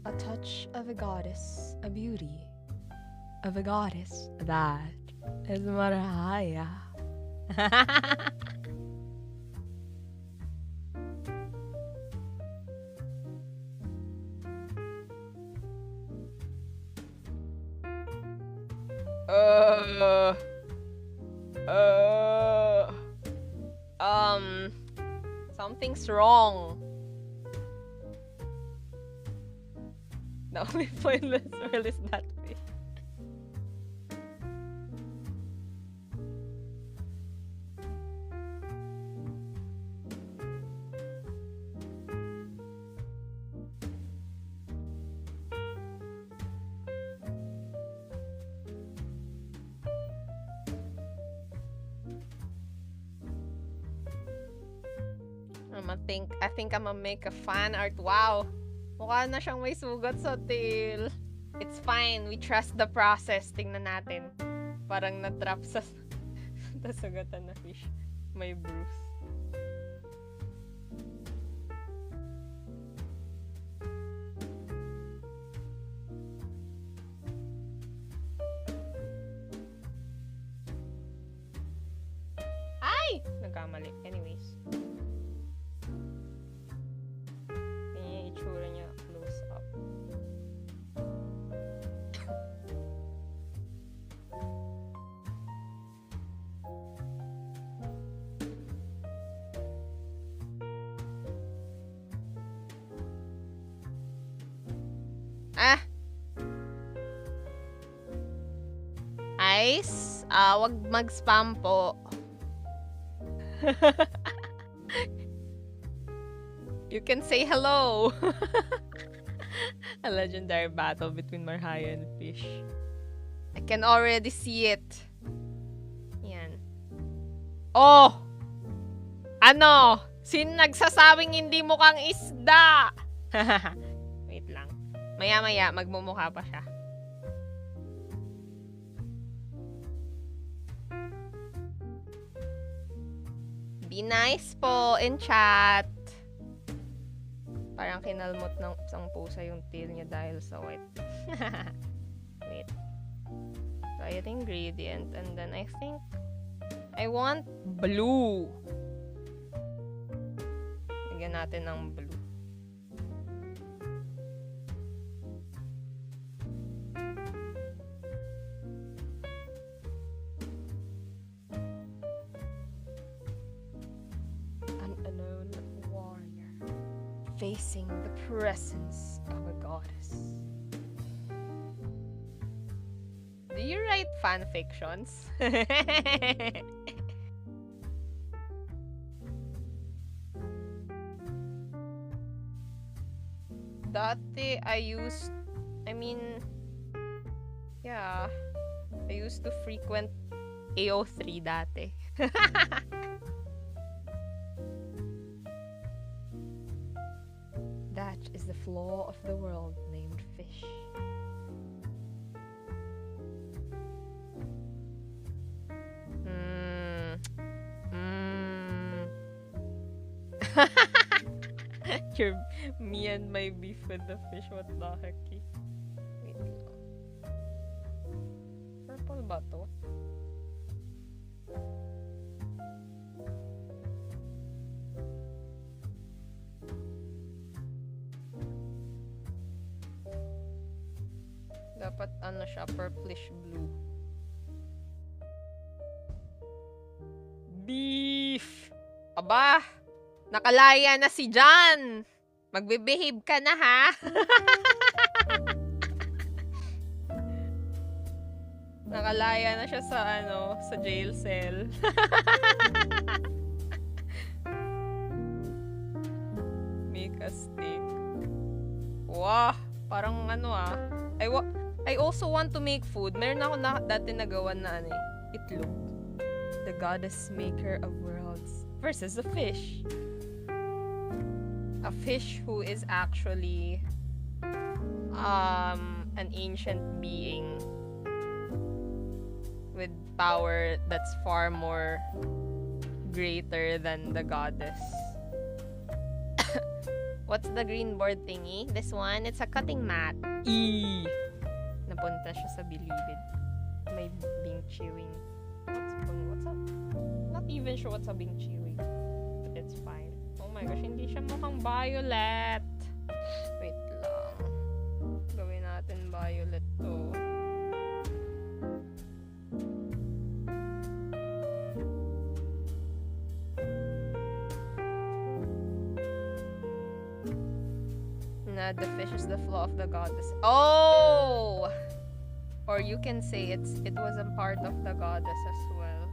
A touch of a goddess, a beauty of a goddess that is Marahaya. Something's wrong. The only pointless world is that fish. I think I'm gonna make a fan art. Wow! Mukha na siyang may sugat sa tail. It's fine. We trust the process. Tingnan natin. Parang na-trap sa sugatan na fish. May bruise. Ah. Ice, wag mag-spam po. You can say hello. A legendary battle between Marhaya and Fish. I can already see it. Yan. Oh! Ano? Sino nagsasabing hindi mukhang isda? Wait lang. Maya-maya, magmumukha pa siya. Be nice po in chat. Parang kinalmot ng isang pusa yung tail niya dahil sa white. Wait. Try the ingredient and then I think I want blue. Lagyan natin ng blue. Facing the presence of a goddess. Do you write fan fictions? Dati, I used to frequent AO3 dati. That is the flaw of the world named Fish. Me and my beef with the fish, what the heck? Wait lang. Purple ba to? Dapat ano siya, purplish blue. Beef! Aba! Nakalaya na si John! Magbe-behave ka na, ha? Nakalaya na siya sa sa jail cell. Make a steak. Wow! Parang I also want to make food. Meron ako dati nagawa na itlog. The goddess maker of worlds versus a fish. A fish who is actually an ancient being with power that's far more greater than the goddess. What's the green board thingy? This one, it's a cutting mat. Napunta siya sa bilibid. May being chewing. What's up? Not even sure what's a being chewing. But it's fine. Oh my gosh, hindi siya mukhang violet. Wait lang. Gawin natin violet to. The fish is the flaw of the goddess. Oh! Or you can say it was a part of the goddess as well.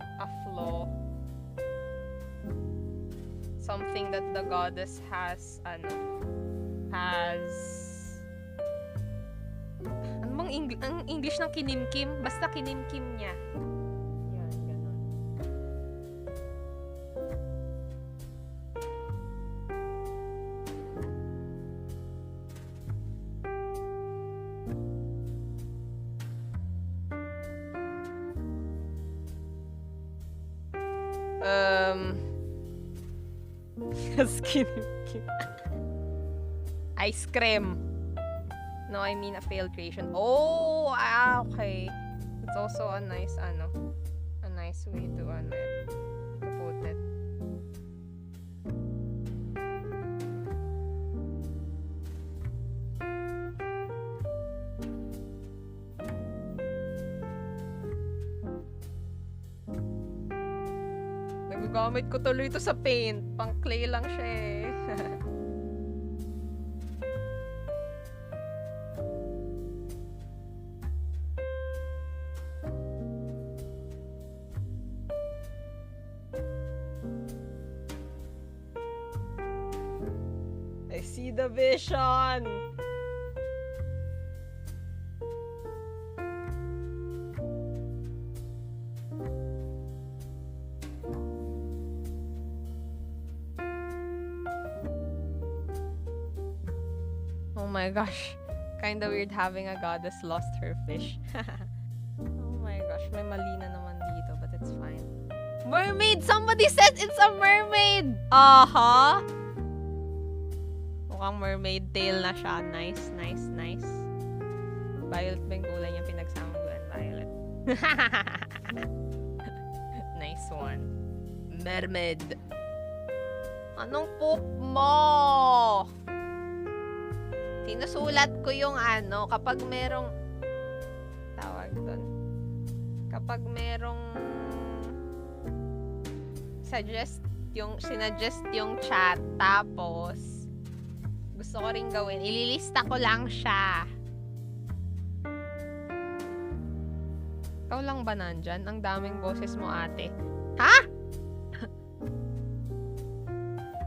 A flaw. Something that the goddess has ano bang ang English ng kinimkim? Basta kinimkim niya. Yan, ganun. Kinimkim. Ice cream. No, I mean a failed creation. Oh, okay. It's also a nice way to put it. Nagagamit ko tuloy ito sa paint. Pang clay lang siya eh. see the vision. Oh my gosh. Kinda weird having a goddess lost her fish. Oh my gosh. May mali na naman dito, but it's fine. Mermaid! Somebody said it's a mermaid! Aha! Mukhang mermaid tail na siya. Nice, nice, nice. Violet ba yung kulay niya? Pinagsama ko and violet. Nice one. Mermaid. Anong poop mo? Sinusulat ko yung ano, kapag merong tawag doon. Kapag merong sinuggest yung chat, tapos gusto ko rin gawin, ililista ko lang siya. Ikaw lang ba nandyan? Ang daming boses mo, ate. Ha?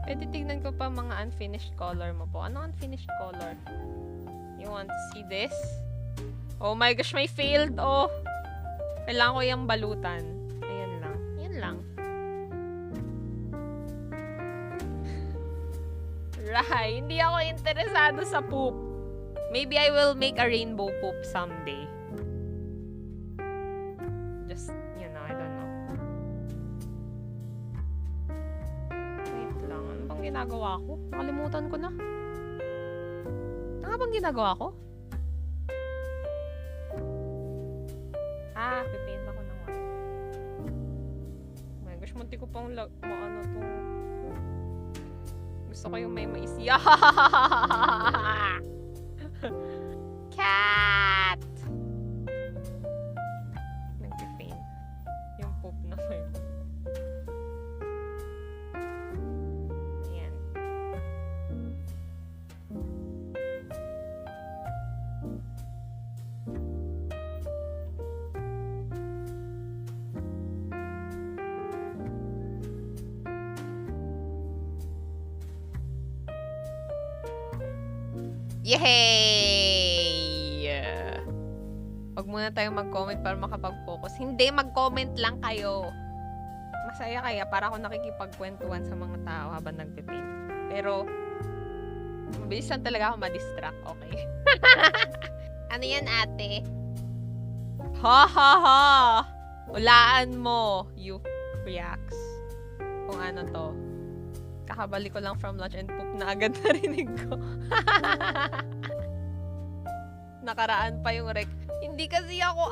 Pwede tignan ko pa mga unfinished color mo po. Ano unfinished color? You want to see this? Oh my gosh, may failed, oh. Kailangan ko yung balutan. Ayan lang. Yan lang. Right. Hindi ako interesado sa poop. Maybe I will make a rainbow poop someday. Just, you know, I don't know. Wait lang. Ano bang ginagawa ko? Nakalimutan ko na. Ano bang ginagawa ko? Pipaint ako ng white. Oh my gosh, munti ko pang ano to. Gusto ko yung may mais. Cat! Nag-paint. Yung poop na may. Ayan. Yay! Huwag muna tayong mag-comment para makapag-focus. Hindi, mag-comment lang kayo. Masaya kaya para ako nakikipagkwentuhan sa mga tao habang nagpipaint. Pero, mabilis lang talaga ako ma-distract. Okay. Ano yan, ate? Ha ha ha! Ulaan mo, you reacts. Kung ano to. Kakabalik ko lang from lunch and poop na agad narinig ko. Nakaraan pa yung rec. Hindi kasi ako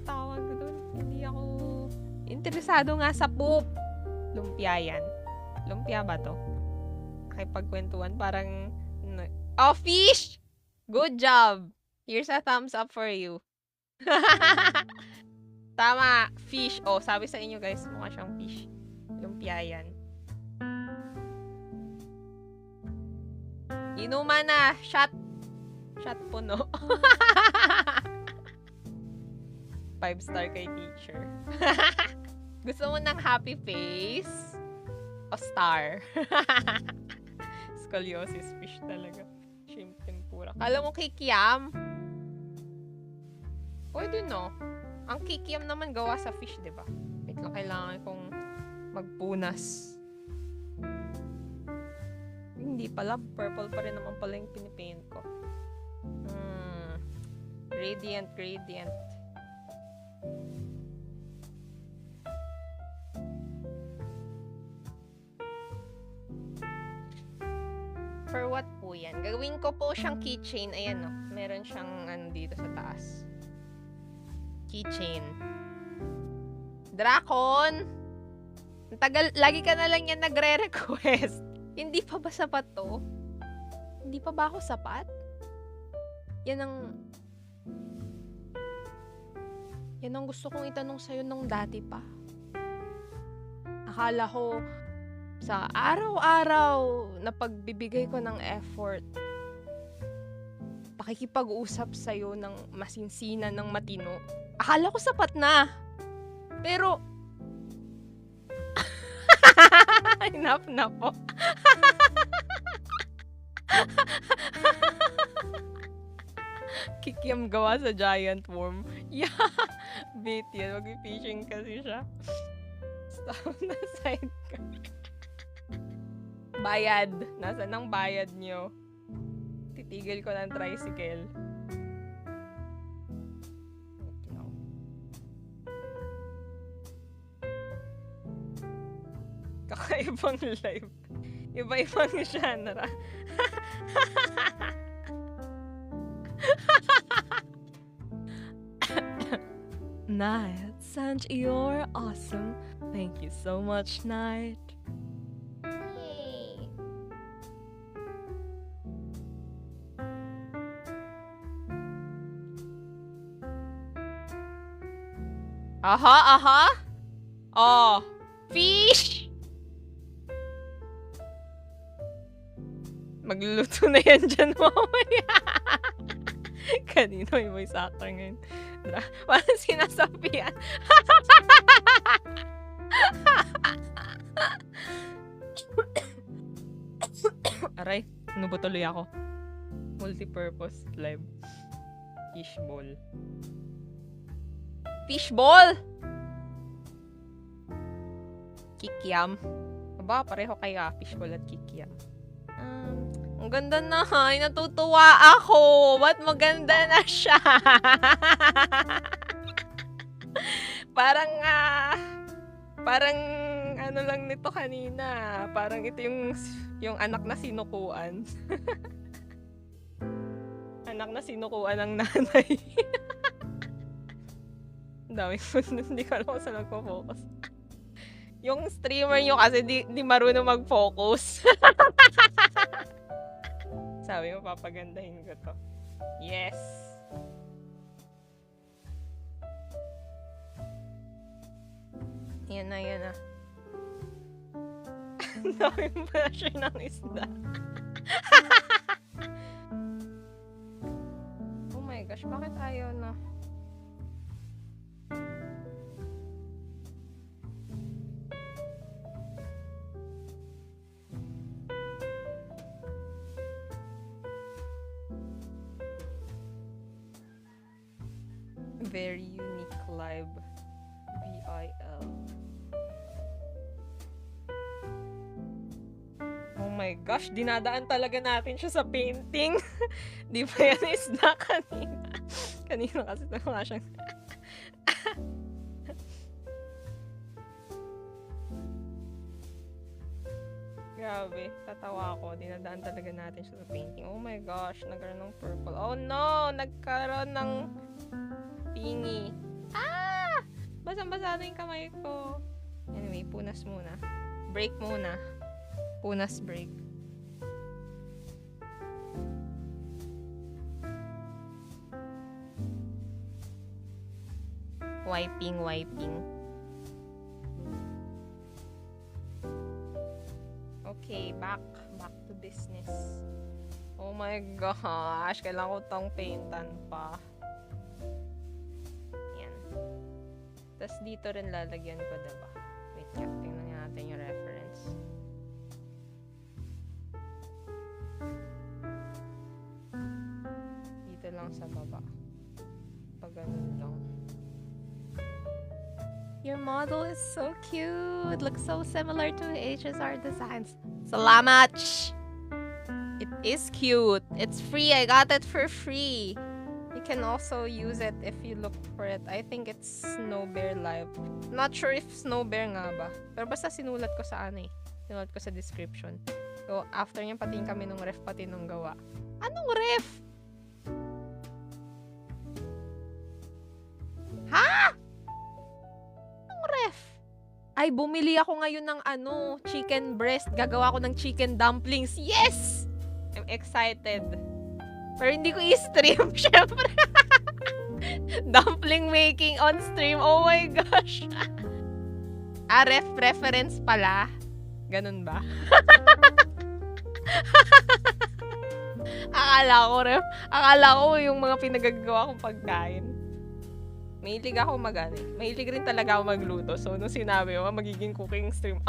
tawag doon. Hindi ako interesado nga sa poop. Lumpia yan. Lumpia ba to? Nakipagkwentuhan parang oh, fish! Good job! Here's a thumbs up for you. Tama, fish. Oh, sabi sa inyo guys, mukha siyang fish. Lumpia yan. Inuman na. Shot puno. 5-star kay teacher. Gusto mo ng happy face? O star? Scoliosis fish talaga. Shrimp tempura. Kala mo kikiam? Pwede no. Ang kikiam naman gawa sa fish, diba? Wait lang, kailangan kong magpunas. Hindi pala. Purple pa rin naman pala yung pinipaint ko. Gradient. For what po yan? Gagawin ko po siyang keychain. Ayan no. Meron siyang dito sa taas. Keychain. Drakon! Ang tagal, lagi ka na lang yan nagre-request. Hindi pa ba sapat to? Hindi pa ba ako sapat? Yan ang gusto kong itanong sa'yo nung dati pa. Akala ko sa araw-araw na pagbibigay ko ng effort, pakikipag-usap sa'yo ng masinsinan ng matino. Akala ko sapat na. Pero Enough na po. Kikiam gawa sa giant worm. Yeah. Bait yan. Mag-fishing kasi siya. Stop na side ka. Bayad. Nasaan ang bayad nyo? Titigil ko ng tricycle. No. Kakaibang live. Iba-ibang genre. Night, Sanj, you're awesome. Thank you so much, Night. Yay. Aha, aha. Oh, fish! Magluluto na yan dyan mamaya. Kanino may voice actor ngayon? Parang sinasabihan. Aray, ano ba tuloy ako? Multi-purpose live. Fishball. Fishball! Kikiam. Aba, pareho kayo fishball at kikiam. Ang ganda na, ay natutuwa ako. Ba't maganda na siya? Parang ano lang nito kanina. Parang ito yung anak na sinukuan. Anak na sinukuan ng nanay. Ang dami ko, hindi ko alam kung saan nagpo-focus. Yung streamer nyo kasi di marunong mag-focus. Sabi mo, papagandahin ko to. Yes! Yan na, yan na. Ang dami mo pressure ng isda. Oh my gosh, bakit ayaw na? Very unique live. VIL. Oh my gosh, dinadaan talaga natin siya sa painting. Di ba yan isda kanina? Kanina kasi wala siyang... Grabe, tatawa ako. Dinadaan talaga natin siya sa painting. Oh my gosh, nagkaroon ng purple. Oh no, nagkaroon ng pingi. Ah! Basang-basa na yung kamay ko. Anyway, punas muna. Break muna. Punas break. Wiping. Okay, back to business. Oh my gosh, kailangan ko tong paintan pa. Yan. Tapos dito rin lalagyan ko, diba? Wait nga, tingnan natin yung reference. Dito lang sa baba. Pag ganun lang. Your model is so cute. Looks so similar to HSR Designs. Salamat! It is cute. It's free. I got it for free. You can also use it if you look for it. I think it's Snow Bear Live. Not sure if Snow Bear nga ba. Pero basta sinulat ko sa ano eh. Sinulat ko sa description. So, after niya pating kami nung ref pati nung gawa. Anong ref? Ha? Ref. Ay, bumili ako ngayon ng chicken breast. Gagawa ko ng chicken dumplings. Yes! I'm excited. Pero hindi ko i-stream, syempre. Dumpling making on stream. Oh my gosh. Reference pala. Ganun ba? Akala ko yung mga pinagagawa kong pagkain. Mahilig ako Mahilig rin talaga ako magluto. So, nung sinabi mo, magiging cooking stream.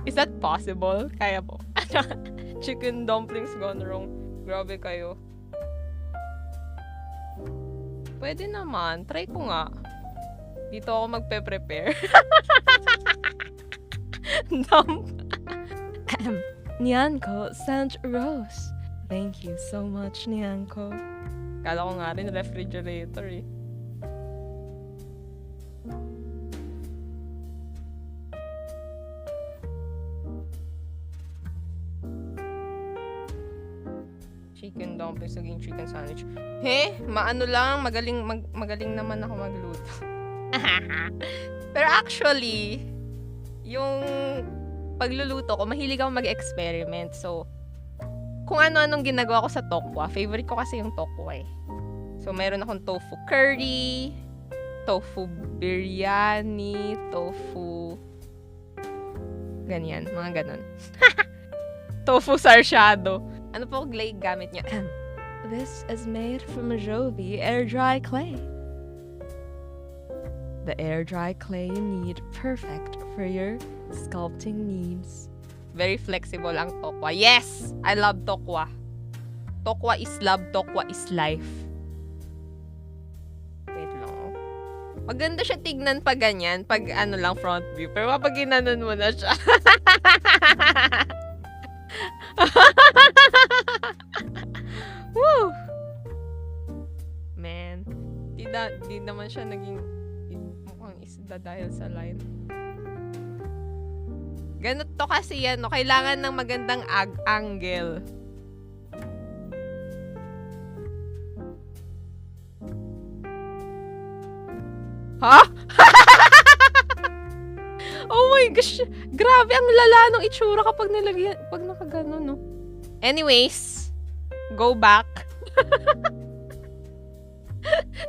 Is that possible? Kaya po. Chicken dumplings gone wrong. Grabe kayo. Pwede naman. Try ko nga. Dito ako magpe-prepare. Dump. Nyanko sent rose. Thank you so much, Nyanko. Kala ko nga rin refrigerator eh. Chicken dumplings, naging chicken sandwich. Maano lang, magaling naman ako magluto. Pero actually, yung pagluluto ko, mahilig ako mag-experiment. So, kung ano-anong ginagawa ko sa tokwa, favorite ko kasi yung tokwa eh. So, meron akong tofu curry, tofu biryani, tofu ganyan, mga ganon. Tofu sarsyado. Ano po clay gamit niya? This is made from Jovi air dry clay. The air dry clay you need, perfect for your sculpting needs. Very flexible ang tokwa. Yes! I love tokwa. Tokwa is love, tokwa is life. Wait lang. Oh. Maganda siya tignan pag ganyan, pag ano lang front view. Pero kapag ginanon mo na siya. Woo! Man. Di naman siya naging mukhang isda dahil sa line. Ganun to kasi yan, no? Kailangan ng magandang angle. Ha? Oh my gosh! Grabe, ang lala ng itsura kapag nilagyan, pag nakagano, no? Anyways, go back.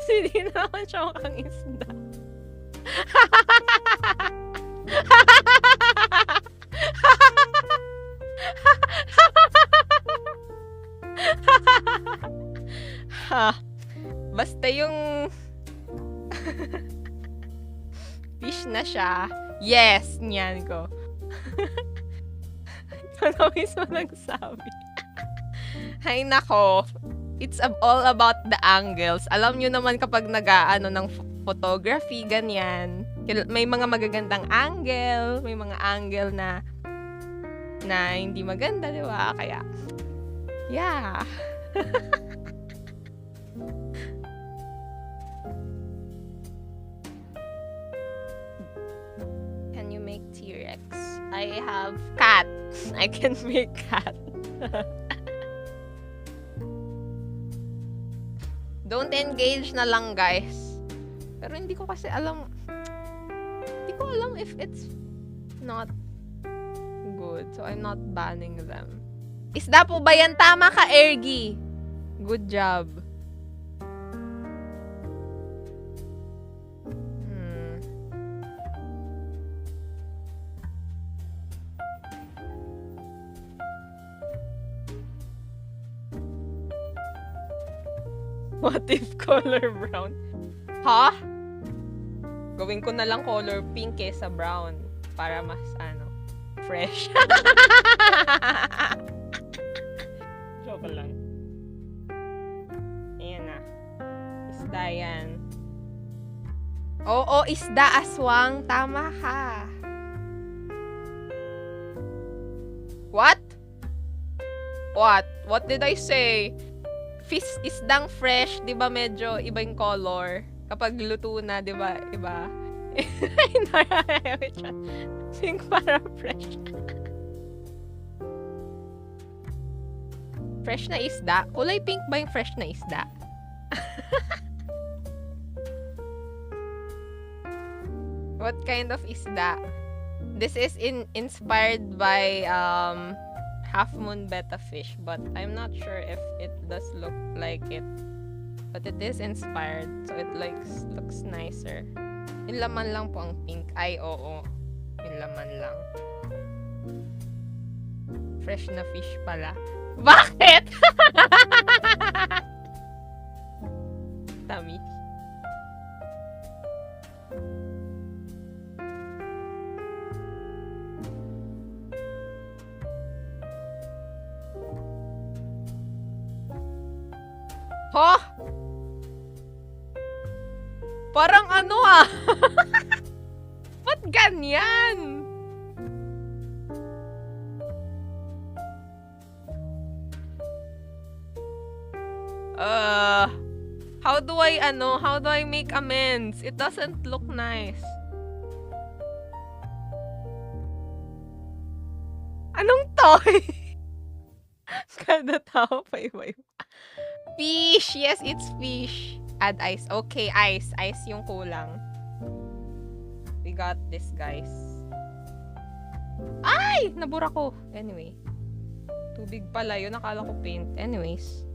Hindi naman siya mukhang isda. Basta yung fish na siya. Yes, niyan ko. Ito na mismo nagsabi. Hay nako. It's all about the angles. Alam nyo naman kapag nag-aano ng photography, ganyan. May mga magagandang angle, may mga angle na hindi maganda, di ba? Kaya, yeah. Can you make T-Rex? I have cat. I can make cat. Don't engage na lang, guys. Pero hindi ko kasi alam. Hindi ko alam if it's not good. So, I'm not banning them. Isda po ba yan? Tama ka, Ergi. Good job. What if color brown? Ha? Gawin ko na lang color pink kesa brown para mas fresh. Joke lang. Ayan na. Isda yan. Oo, isda, aswang. Tama ka. What? What? What did I say? Fish, isdang fresh, 'di ba medyo iba yung color. Kapag luto na, 'di ba? Iba. Pink para fresh. Fresh na isda? Kulay pink ba yung fresh na isda? What kind of isda? This is inspired by Half Moon Betta fish, but I'm not sure if it does look like it. But it is inspired, so it looks nicer. Yung laman lang po ang pink. Ay, oo. Yung laman lang. Fresh na fish pala. Bakit? Tummy. Ho! Parang ano ah. Ba't ganyan? How do I make amends? It doesn't look nice. Anong toy? Kada tao pa iba-iba. Fish! Yes, it's fish. Add ice. Okay, ice. Ice yung kulang. We got this, guys. Ay! Nabura ko. Anyway. Tubig pala yun. Nakala ko paint. Anyways.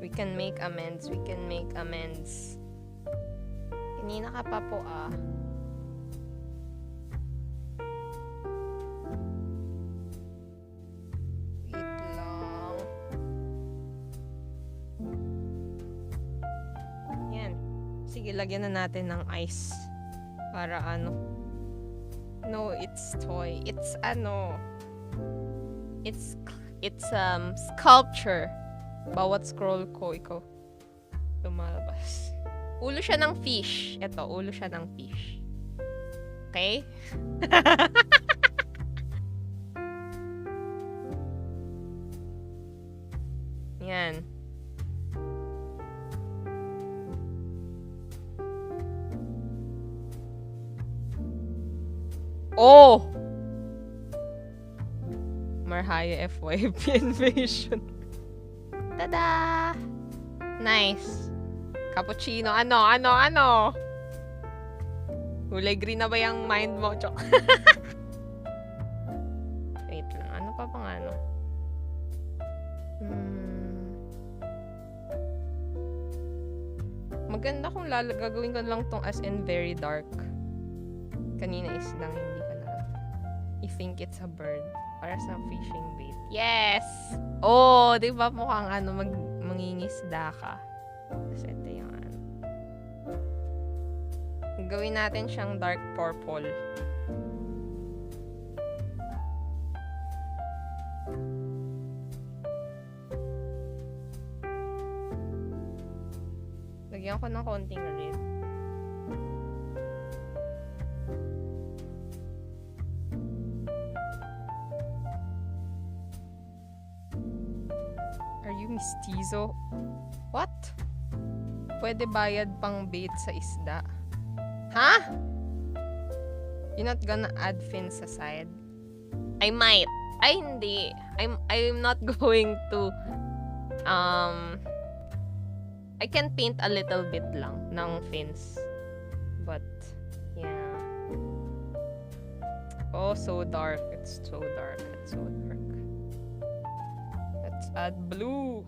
We can make amends. We can make amends. Kanina ka pa po ah. Wait lang. Yan. Sige, lagyan na natin ng ice. Para ano. No, it's toy. It's ano. It's sculpture. Bawat scroll ko, ikaw lumalabas. Ulo siya ng fish. Ito, ulo siya ng fish. Okay? Yan. Oh! Marhaya FYP invasion. Tada! Nice. Cappuccino. Ano? Kulay green na ba yung mind mo, Chok? Wait lang. Ano pa pang ano? Maganda kung gagawin ko lang tong as in very dark. Kanina is lang, hindi ko na. I think it's a bird. Para sa fishing bait. Yes! Oh, di ba mukhang ano, mangingisda ka. Tapos ito yung ano. Gawin natin siyang dark purple. Lagyan ko ng konting red. Are you mestizo? What? Pwede bayad pang bait sa isda? Ha? You're not gonna add fins aside? I might. Ay, hindi. I'm not going to I can paint a little bit lang ng fins. But yeah. Oh, so dark. It's so dark. It's so dark. Let's add blue.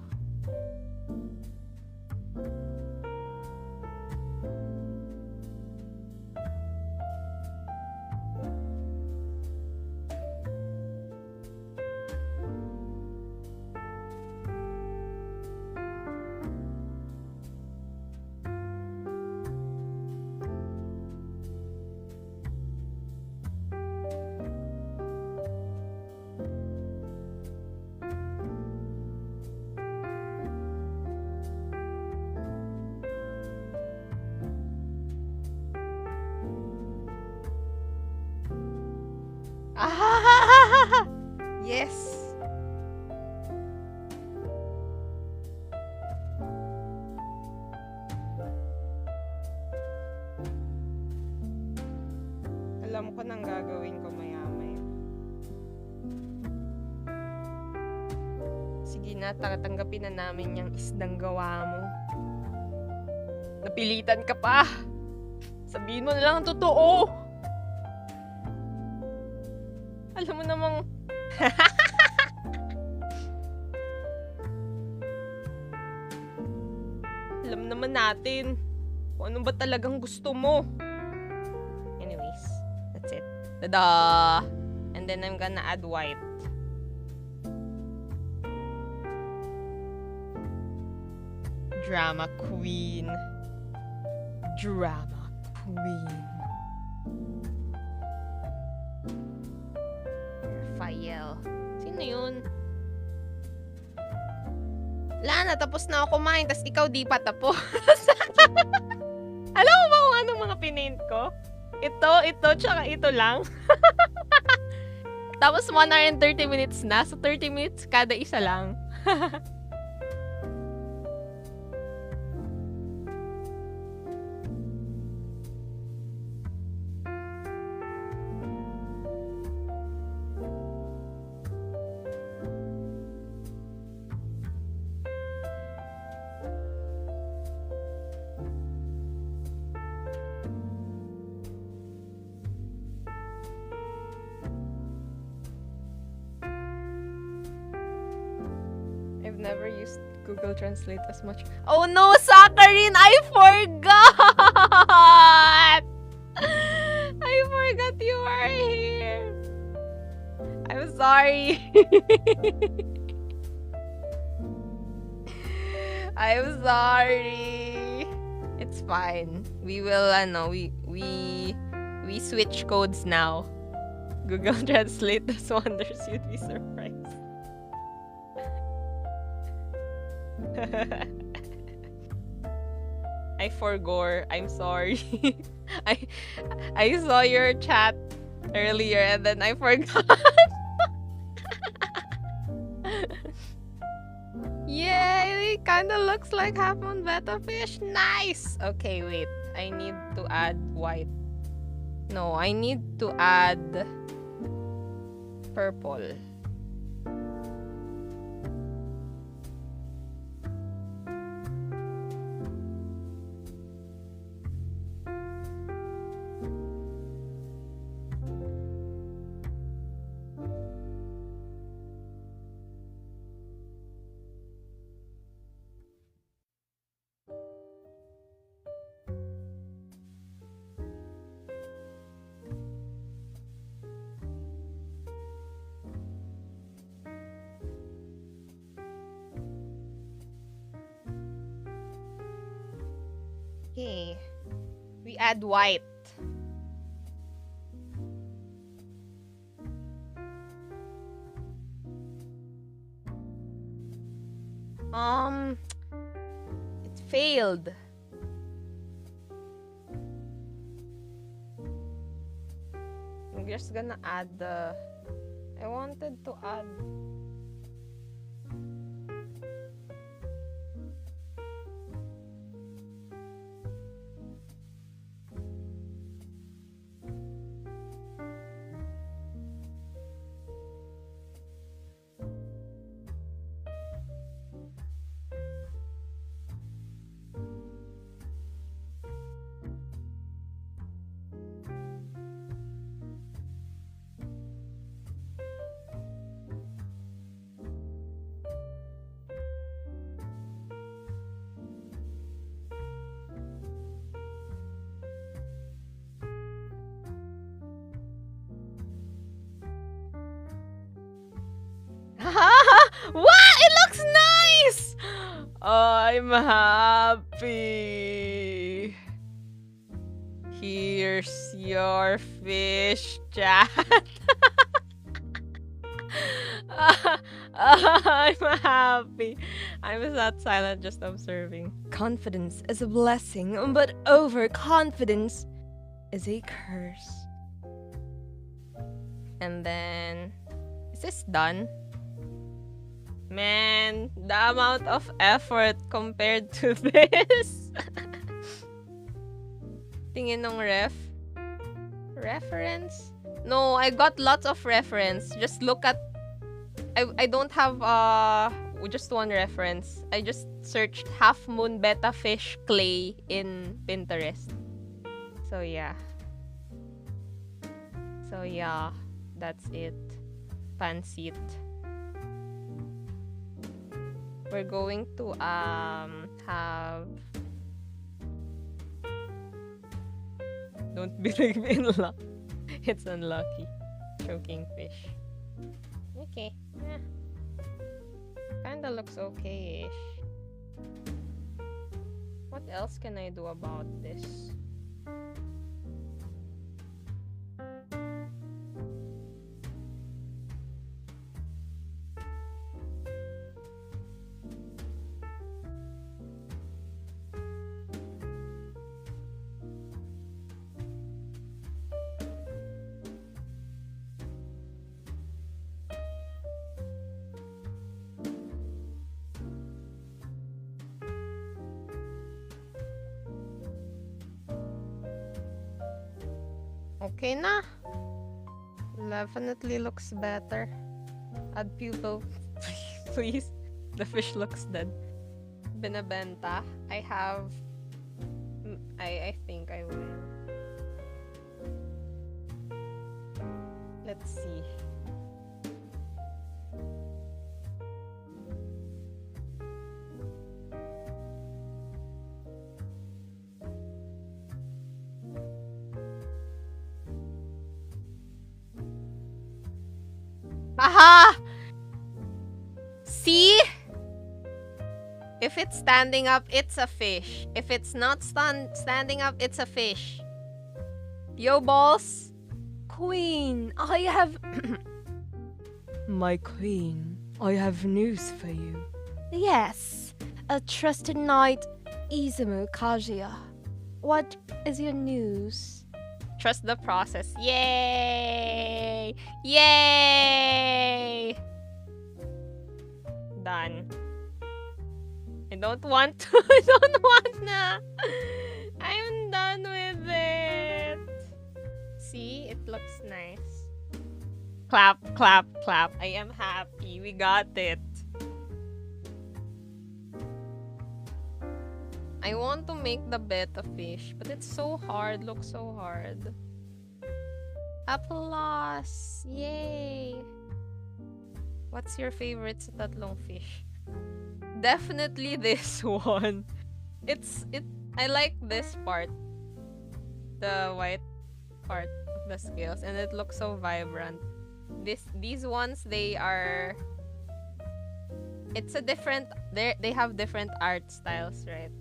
Ah! Yes. Alam ko nang gagawin ko maya-maya. Sige na, tatanggapin na namin yung isdang gawa mo. Napilitan ka pa. Sabihin mo na lang ang totoo. Alam mo namang... Alam naman natin kung ano ba talagang gusto mo. Anyways, that's it. Tada! And then I'm gonna add white. Drama queen. Drama queen. Raphael. Sino yun? Lana, tapos na ako kumain, tas ikaw di pa tapos. Alam mo ba kung anong mga pinaint ko? Ito, tsaka ito lang. Tapos 1 hour and 30 minutes na. So 30 minutes kada isa lang. I've never used Google Translate as much. Oh no, Saccharine! I forgot! I forgot you are here. I'm sorry. I'm sorry. It's fine. We will, we switch codes now. Google Translate does wonders. You'd be surprised. I forgot. I'm sorry. I saw your chat earlier and then I forgot. Yay! It kinda looks like Half Moon Betta Fish. Nice! Okay, wait. I need to add white. No, I need to add purple. Okay. We add white. It failed. I'm just gonna add the... I wanted to add... Wow! It looks nice! I'm happy. Here's your fish, chat. I'm happy. I'm not silent, just observing. Confidence is a blessing, but overconfidence is a curse. And then... Is this done? Man, the amount of effort compared to this. Tingin ng reference? No, I got lots of reference. Just look at... I don't have just one reference. I just searched Half Moon Betta Fish Clay in Pinterest. So yeah. That's it. Pansit. We're going to have... Don't believe in luck. It's unlucky. Choking fish. Okay. Yeah. Kinda looks okay-ish. What else can I do about this? Okay na. Definitely looks better. Add pupil, please. The fish looks dead. Binabenta. I have... I think I will. Let's see. Aha! See? If it's standing up, it's a fish. If it's not standing up, it's a fish. Yo, balls. Queen, I have... My queen, I have news for you. Yes, a trusted knight, Izumu Kaguya. What is your news? Trust the process. Yay! Yay! Done. I don't want to. I don't want na. I'm done with it. See? It looks nice. Clap, clap, clap. I am happy. We got it. I want to make the betta fish, but it's so hard. Looks so hard. Applause! Yay! What's your favorite sa tatlong fish? Definitely this one. I like this part. The white part of the scales, and it looks so vibrant. These ones, they are... It's a different... They have different art styles, right?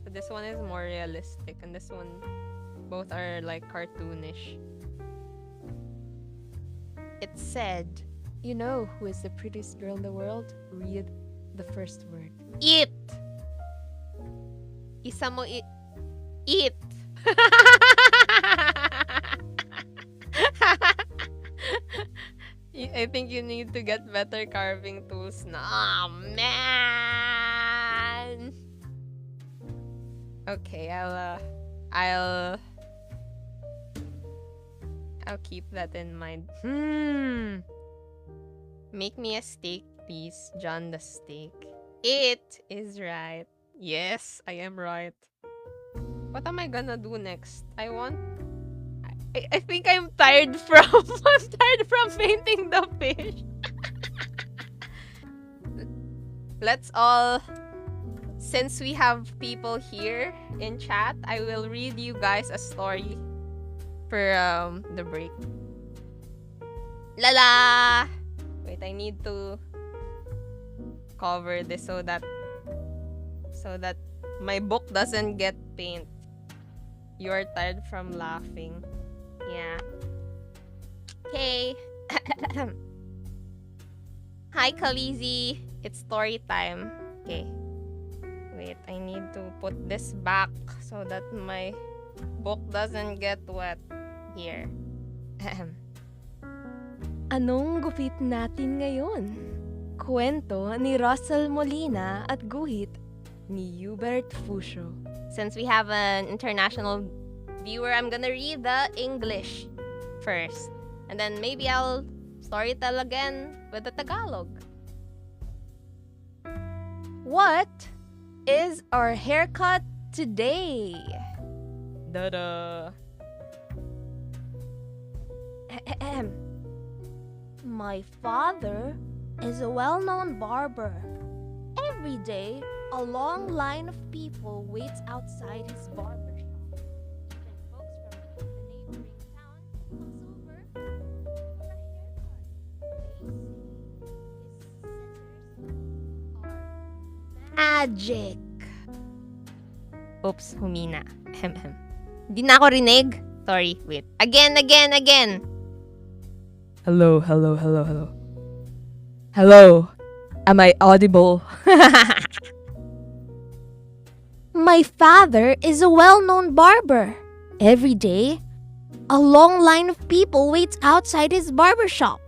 So this one is more realistic, and this one, both are like cartoonish. It said, you know who is the prettiest girl in the world? Read the first word. Eat! Isa mo eat! I think you need to get better carving tools na. Oh, man! Okay, I'll keep that in mind. Make me a steak, please, John the steak. It is right. Yes, I am right. What am I gonna do next? I think I'm tired from painting the fish. Let's all, since we have people here in chat, I will read you guys a story for the break. Lala! Wait, I need to cover this so that my book doesn't get paint. You are tired from laughing. Yeah. Okay. Hi, Khaleesi. It's story time. Okay. Wait, I need to put this back so that my book doesn't get wet. Here. Anong gupit natin ngayon? Kwento ni Russell Molina at guhit ni Hubert Fusho. Since we have an international viewer, I'm gonna read the English first. And then maybe I'll storytell again with the Tagalog. What is our haircut today? Da-da. My father is a well-known barber. Every day, a long line of people waits outside his barber shop. Even folks from the neighboring town comes over for a haircut. They say his scissors are magic. Oops, humina. Di na ako rinig. Sorry, wait. Again. Hello. Hello. Am I audible? My father is a well-known barber. Every day, a long line of people waits outside his barber shop.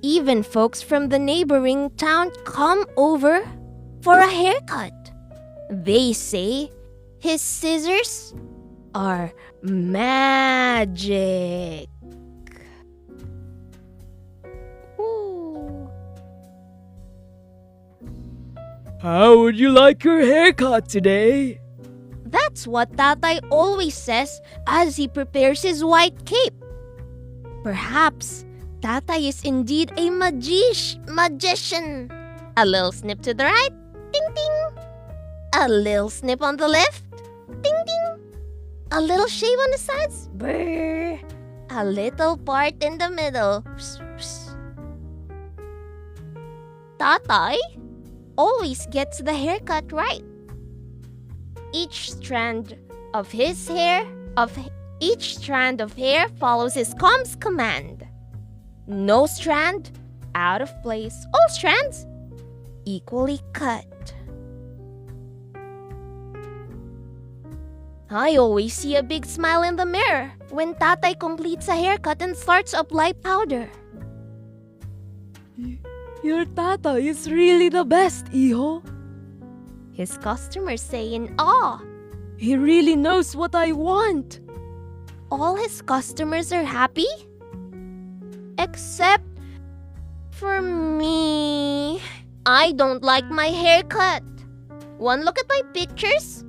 Even folks from the neighboring town come over for a haircut. They say his scissors are magic. Ooh. How would you like your haircut today? That's what Tatay always says as he prepares his white cape. Perhaps Tatay is indeed a magician. A little snip to the right, ding ding. A little snip on the left, ding ding. A little shave on the sides, brr. A little part in the middle, pss, pss. Tatay always gets the haircut right. Each strand of hair follows his calm's command. No strand out of place. All strands equally cut. I always see a big smile in the mirror when Tatay completes a haircut and starts to apply powder. Your tata is really the best, Iho. His customers say in awe. He really knows what I want. All his customers are happy? Except for me. I don't like my haircut. One look at my pictures,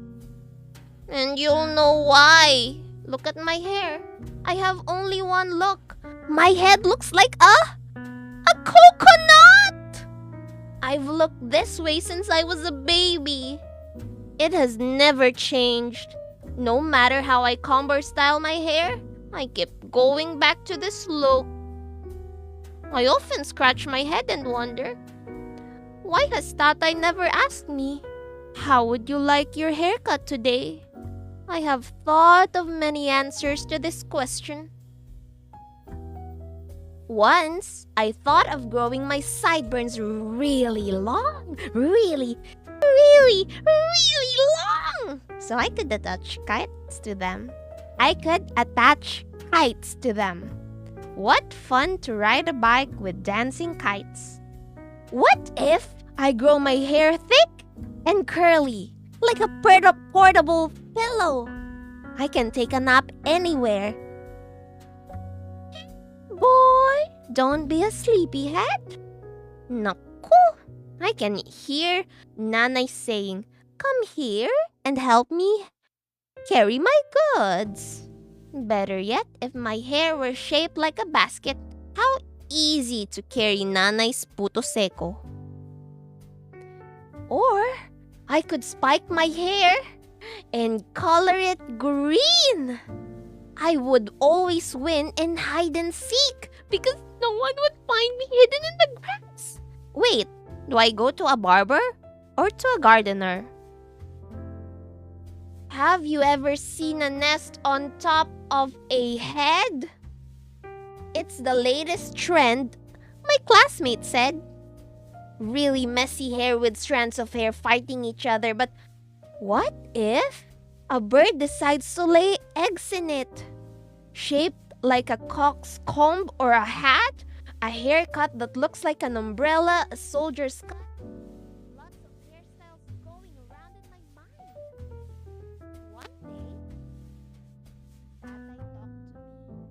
and you'll know why. Look at my hair. I have only one look. My head looks like a coconut! I've looked this way since I was a baby. It has never changed. No matter how I comb or style my hair, I keep going back to this look. I often scratch my head and wonder, why has Tatay never asked me, how would you like your haircut today? I have thought of many answers to this question. Once, I thought of growing my sideburns really long, really long, so I could attach kites to them. What fun to ride a bike with dancing kites. What if I grow my hair thick and curly, like a portable pillow? I can take a nap anywhere. Boy, don't be a sleepyhead. Naku, I can hear Nanay saying, "Come here and help me carry my goods." Better yet, if my hair were shaped like a basket, how easy to carry Nanay's puto seco. Or I could spike my hair and color it green. I would always win in hide and seek because no one would find me hidden in the grass. Wait, do I go to a barber or to a gardener? Have you ever seen a nest on top of a head? It's the latest trend, my classmate said. Really messy hair with strands of hair fighting each other, but what if a bird decides to lay eggs in it? Shaped like a cock's comb or a hat, a haircut that looks like an umbrella, a soldier's cut. Lots of hairstyles going around in my mind. One day, Tatay talked to me.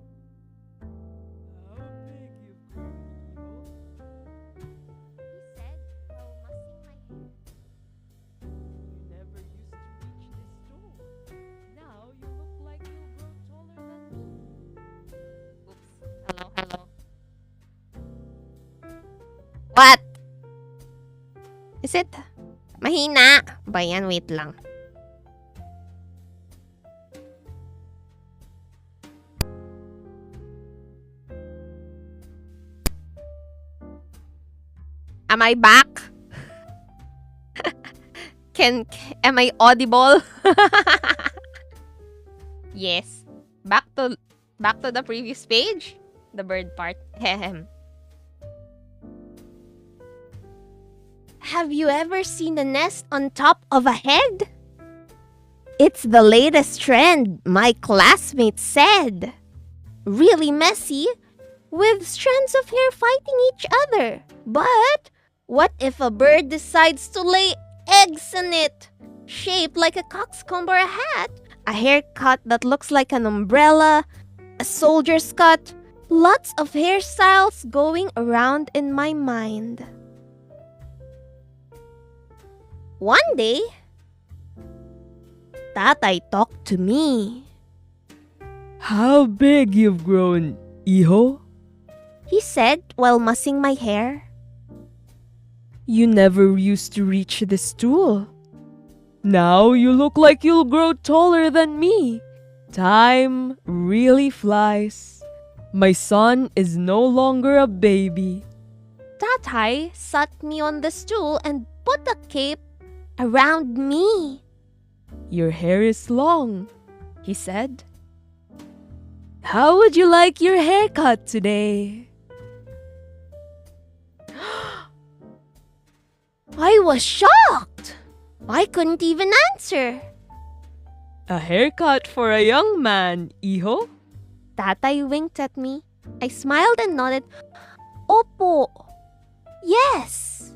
How big you've grown, Iho. He said while mussing my hair. You never used to reach this tall. Now you look like you'll grow taller than me. Oops. Hello. What? Is it? Mahina. Ba yan? Wait lang. Am I back? Am I audible? Yes. Back to the previous page. The bird part. Have you ever seen a nest on top of a head? It's the latest trend, my classmate said. Really messy, with strands of hair fighting each other. But what if a bird decides to lay eggs in it? Shaped like a coxcomb or a hat, a haircut that looks like an umbrella, a soldier's cut, lots of hairstyles going around in my mind. One day, Tatay talked to me. How big you've grown, Iho? He said while mussing my hair. You never used to reach the stool. Now you look like you'll grow taller than me. Time really flies. My son is no longer a baby. Tatay sat me on the stool and put a cape around me. Your hair is long, he said. How would you like your haircut today? I was shocked. I couldn't even answer. A haircut for a young man, Iho? Tatay winked at me. I smiled and nodded. Opo. Yes.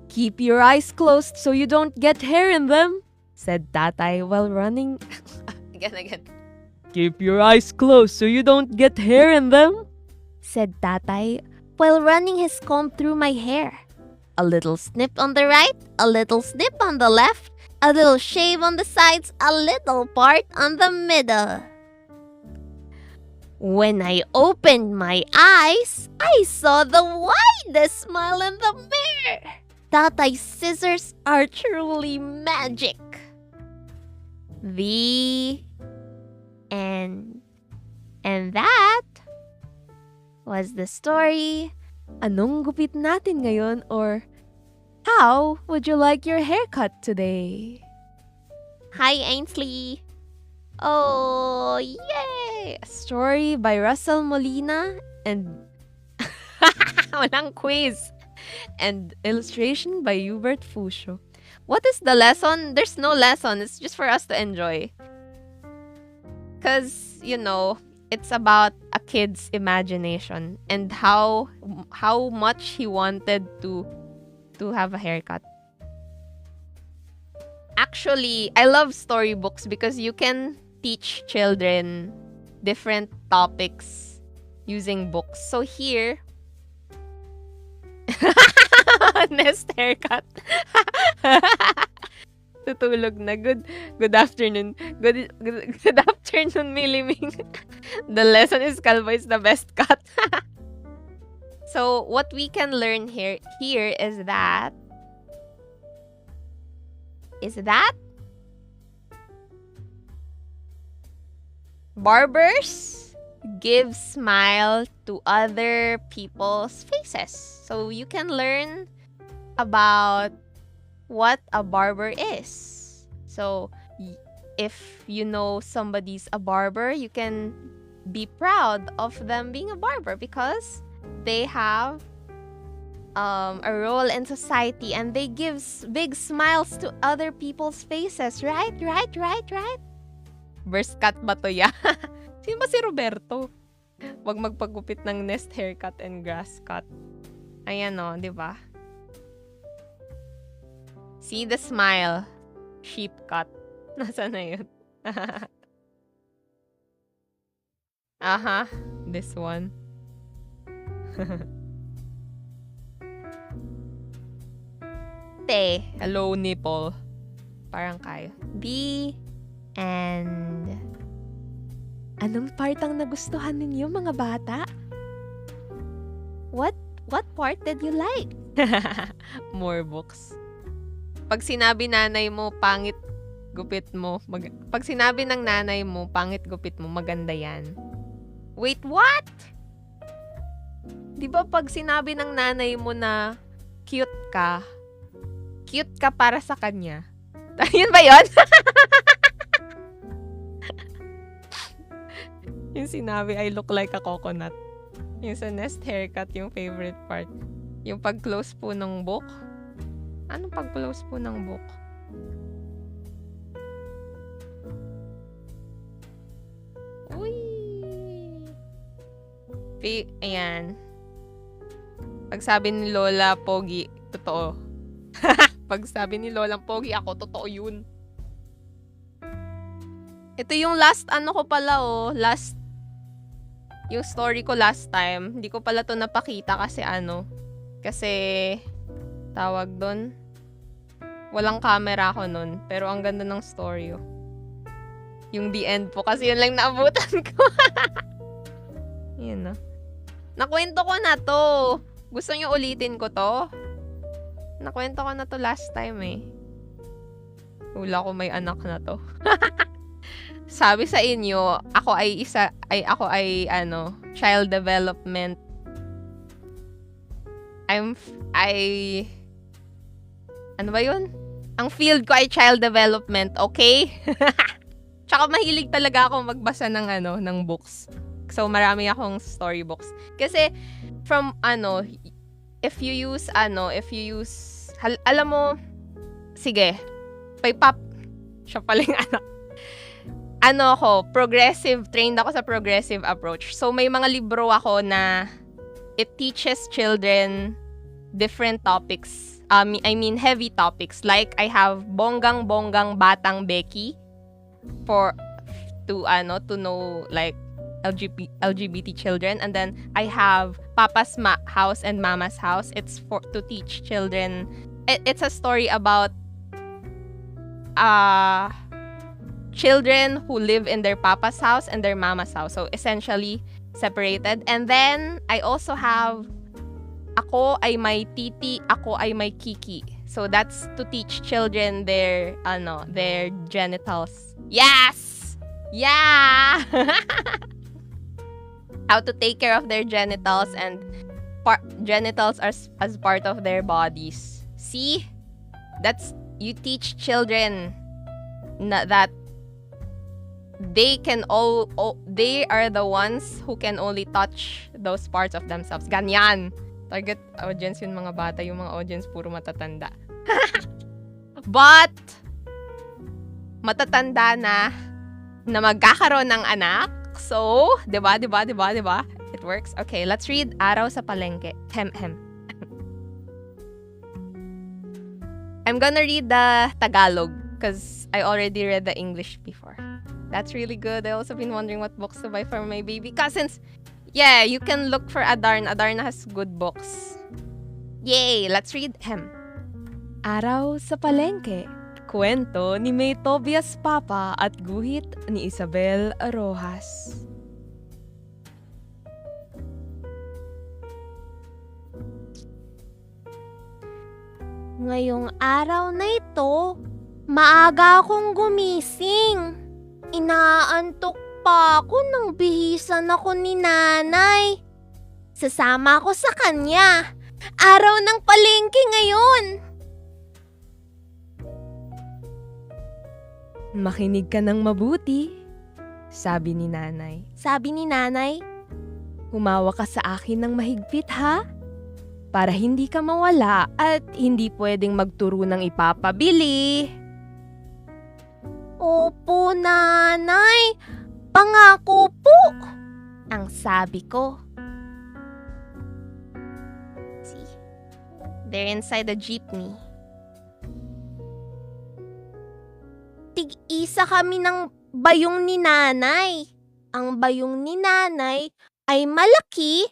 Keep your eyes closed so you don't get hair in them, said Tatay while running. Again. Keep your eyes closed so you don't get hair in them, said Tatay while running his comb through my hair. A little snip on the right, a little snip on the left, a little shave on the sides, a little part on the middle. When I opened my eyes, I saw the widest smile in the mirror. Tatay's scissors are truly magic. The end. And that was the story. Anong gupit natin ngayon, or how would you like your haircut today? Hi, Ainsley. Oh, yay! A story by Russell Molina and Walang quiz. and illustration by Hubert Fusho. What is the lesson? There's no lesson. It's just for us to enjoy. Because, it's about a kid's imagination and how much he wanted to have a haircut. Actually, I love storybooks because you can teach children different topics using books. So here, Nest haircut. Tutulog na. Good afternoon. Good afternoon, Miliming. The lesson is Calvo is the best cut. So what we can learn here is that barbers give smile to other people's faces. So you can learn about what a barber is. So if you know somebody's a barber, you can be proud of them being a barber because they have a role in society and they give big smiles to other people's faces. Right? Burst cut ba to ya? Sino ba si Roberto? Wag magpagupit ng nest haircut and grass cut. Ayan o, di ba? See the smile. Sheep cut. Nasaan na yun? Aha. This one. Te. Hello, nipple. Parang kayo. The end. Anong part ang nagustuhan ninyo, mga bata? What part did you like? More books. Pag sinabi nanay mo, pangit gupit mo. Pag sinabi ng nanay mo, pangit gupit mo, maganda yan. Wait, what? Di ba pag sinabi ng nanay mo na cute ka para sa kanya? Yun ba yun? Yung sinabi, I look like a coconut. Yung sa nest haircut, yung favorite part. Yung pag-close po ng book. Anong pag-close po ng book? Uy! Ayan. Pag sabi ni Lola, pogi, totoo. Pag sabi ni Lolang Pogi, ako, totoo yun. Ito yung last ano ko pala yung story ko last time. Hindi ko pala to napakita kasi tawag doon. Walang camera ko nun. Pero ang ganda ng story Yung the end po kasi yun lang naabutan ko. Yun Nakwento ko na to. Gusto nyo ulitin ko to? Nakwento ko na to last time Hula ko may anak na to. Sabi sa inyo, ako ay child development. Ano ba yun? Ang field ko ay child development, okay? Tsaka mahilig talaga ako magbasa ng books. So, marami akong storybooks. Kasi, if you use, alam mo, sige, siya pala yung anak. Trained ako sa progressive approach. So, may mga libro ako na it teaches children different topics. I mean, heavy topics. Like, I have Bonggang Batang Becky to know, like, LGBT children. And then, I have Papa's House and Mama's House. It's to teach children. It's a story about children who live in their papa's house and their mama's house. So, essentially, separated. And then, I also have Ako ay may titi, ako ay may kiki. So, that's to teach children their genitals. Yes! Yeah! How to take care of their genitals and genitals as part of their bodies. See? You teach children that they are the ones who can only touch those parts of themselves. Ganyan. Target audience yung mga bata, yung mga audience puro matatanda. But matatanda na magkakaroon ng anak. So, 'di ba? It works. Okay, let's read Araw sa Palengke. I'm gonna read the Tagalog because I already read the English before. That's really good. I also been wondering what books to buy for my baby cousins. Yeah, you can look for Adarna. Adarna has good books. Yay! Let's read Araw sa Palengke. Kwento ni May Tobias Papa at guhit ni Isabel Rojas. Ngayong araw na ito, maaga akong gumising. Inaantok pa ako nang bihisan ako ni nanay. Sasama ako sa kanya. Araw ng palengke ngayon. Makinig ka ng mabuti, sabi ni nanay. Sabi ni nanay, Humawa ka sa akin ng mahigpit ha? Para hindi ka mawala at hindi pwedeng magturo ng ipapabili. Opo, nanay. Pangako po. Ang sabi ko. See? They're inside the jeepney. Tig-isa kami ng bayong ni nanay. Ang bayong ni nanay ay malaki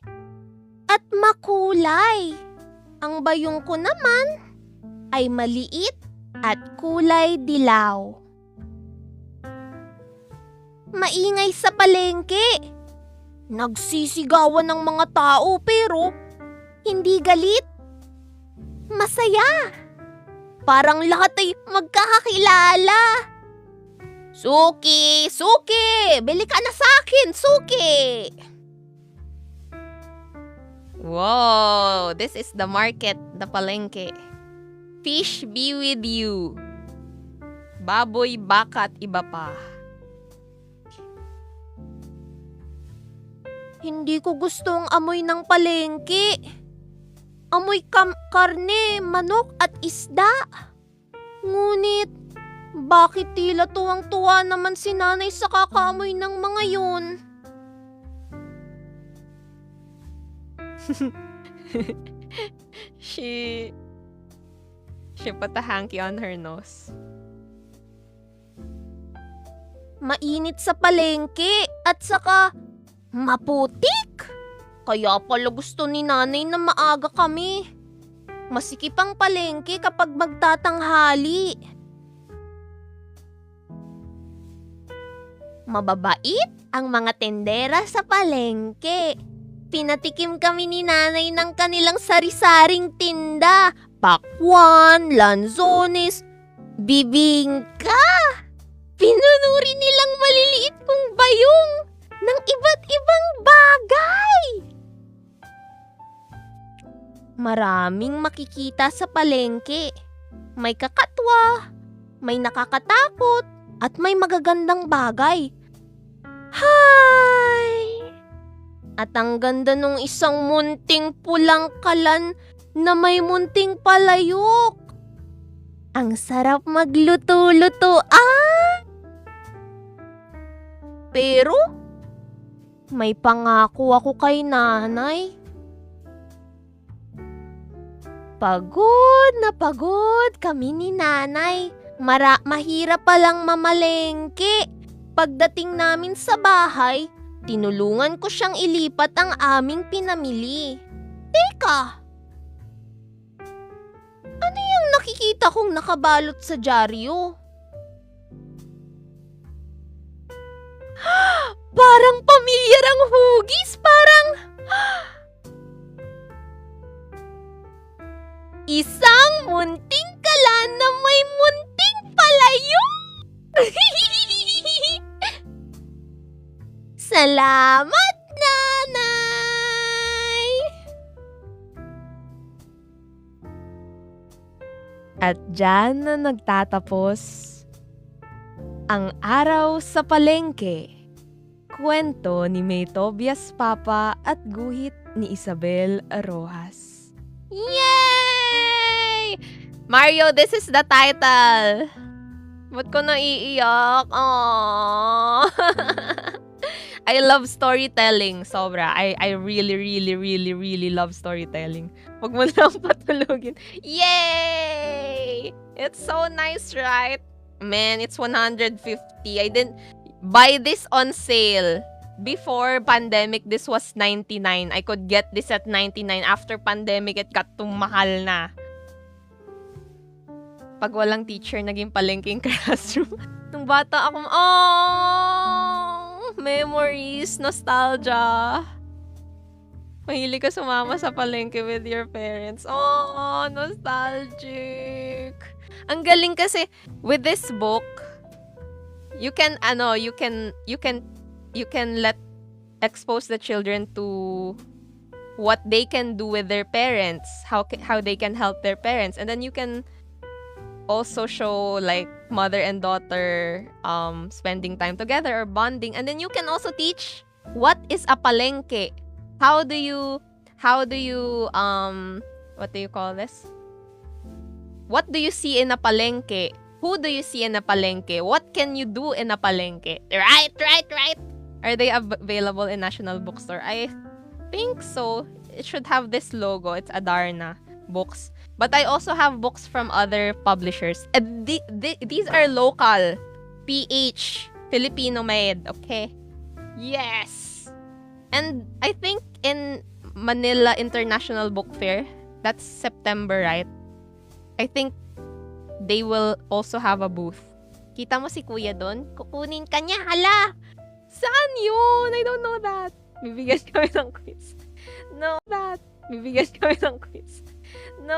at makulay. Ang bayong ko naman ay maliit at kulay dilaw. Maingay sa palengke. Nagsisigawan ng mga tao pero hindi galit. Masaya. Parang lahat ay magkakakilala. Suki! Suki! Bili ka na sa akin, Suki! Whoa! This is the market, the palengke. Fish be with you. Baboy, baka at iba pa. Hindi ko gusto ang amoy ng palengke. Amoy karne, manok at isda. Ngunit, bakit tila tuwang-tuwa naman si nanay sa kakaamoy ng mga yun? She put a hanky on her nose. Mainit sa palengke at saka maputik. Kaya pala gusto ni nanay na maaga kami. Masikip ang palengke kapag magtatanghali. Mababait ang mga tendera sa palengke. Pinatikim kami ni nanay ng kanilang sari-saring tinda. Pakwan, lanzones, bibingka. Pinunuri nilang maliliit kong bayong ng iba't ibang bagay. Maraming makikita sa palengke. May kakatwa, may nakakatakot, at may magagandang bagay. Hi! At ang ganda nung isang munting pulang kalan na may munting palayok. Ang sarap magluto-lutoan. Pero, may pangako ako kay nanay. Pagod na pagod kami ni nanay. Mahirap palang mamalengke. Pagdating namin sa bahay, tinulungan ko siyang ilipat ang aming pinamili. Teka! Ano yung nakikita kong nakabalot sa dyaryo? Parang pamilyar ang hugis, parang... Isang munting kalan na may munting palayok! Salamat, nanay! At dyan na nagtatapos ang araw sa palengke. Kwento ni May Tobias Papa at guhit ni Isabel Rojas. Yay! Mario, this is the title. Ba't ko naiiyak? Aww. I love storytelling. Sobra. I really, really, really, really love storytelling. Huwag mo lang patulugin. Yay! It's so nice, right? Man, it's 150. I didn't buy this on sale. Before pandemic, this was 99. I could get this at 99. After pandemic, it got too mahal na. Pag walang teacher, naging palengking classroom. Nung bata ako, memories, nostalgia. Mahilig ka sumama sa palengke with your parents. Oh, nostalgic. Ang galing kasi with this book, you can let expose the children to what they can do with their parents, how they can help their parents, and then you can also show like mother and daughter spending time together or bonding, and then you can also teach what is a palengke. How do you what do you call this? What do you see in a palengke? Who do you see in a palengke? What can you do in a palengke? Right. Are they available in National Bookstore? I think so. It should have this logo. It's Adarna Books. But I also have books from other publishers. And these are local. PH. Filipino made. Okay? Yes! And I think in Manila International Book Fair, that's September, right? I think they will also have a booth. Kita mo si kuya doon? Kukunin ka niya. Hala! Saan yun? I don't know that. Bibigyan kami ng quiz. No, that. Bibigyan kami ng quiz. No.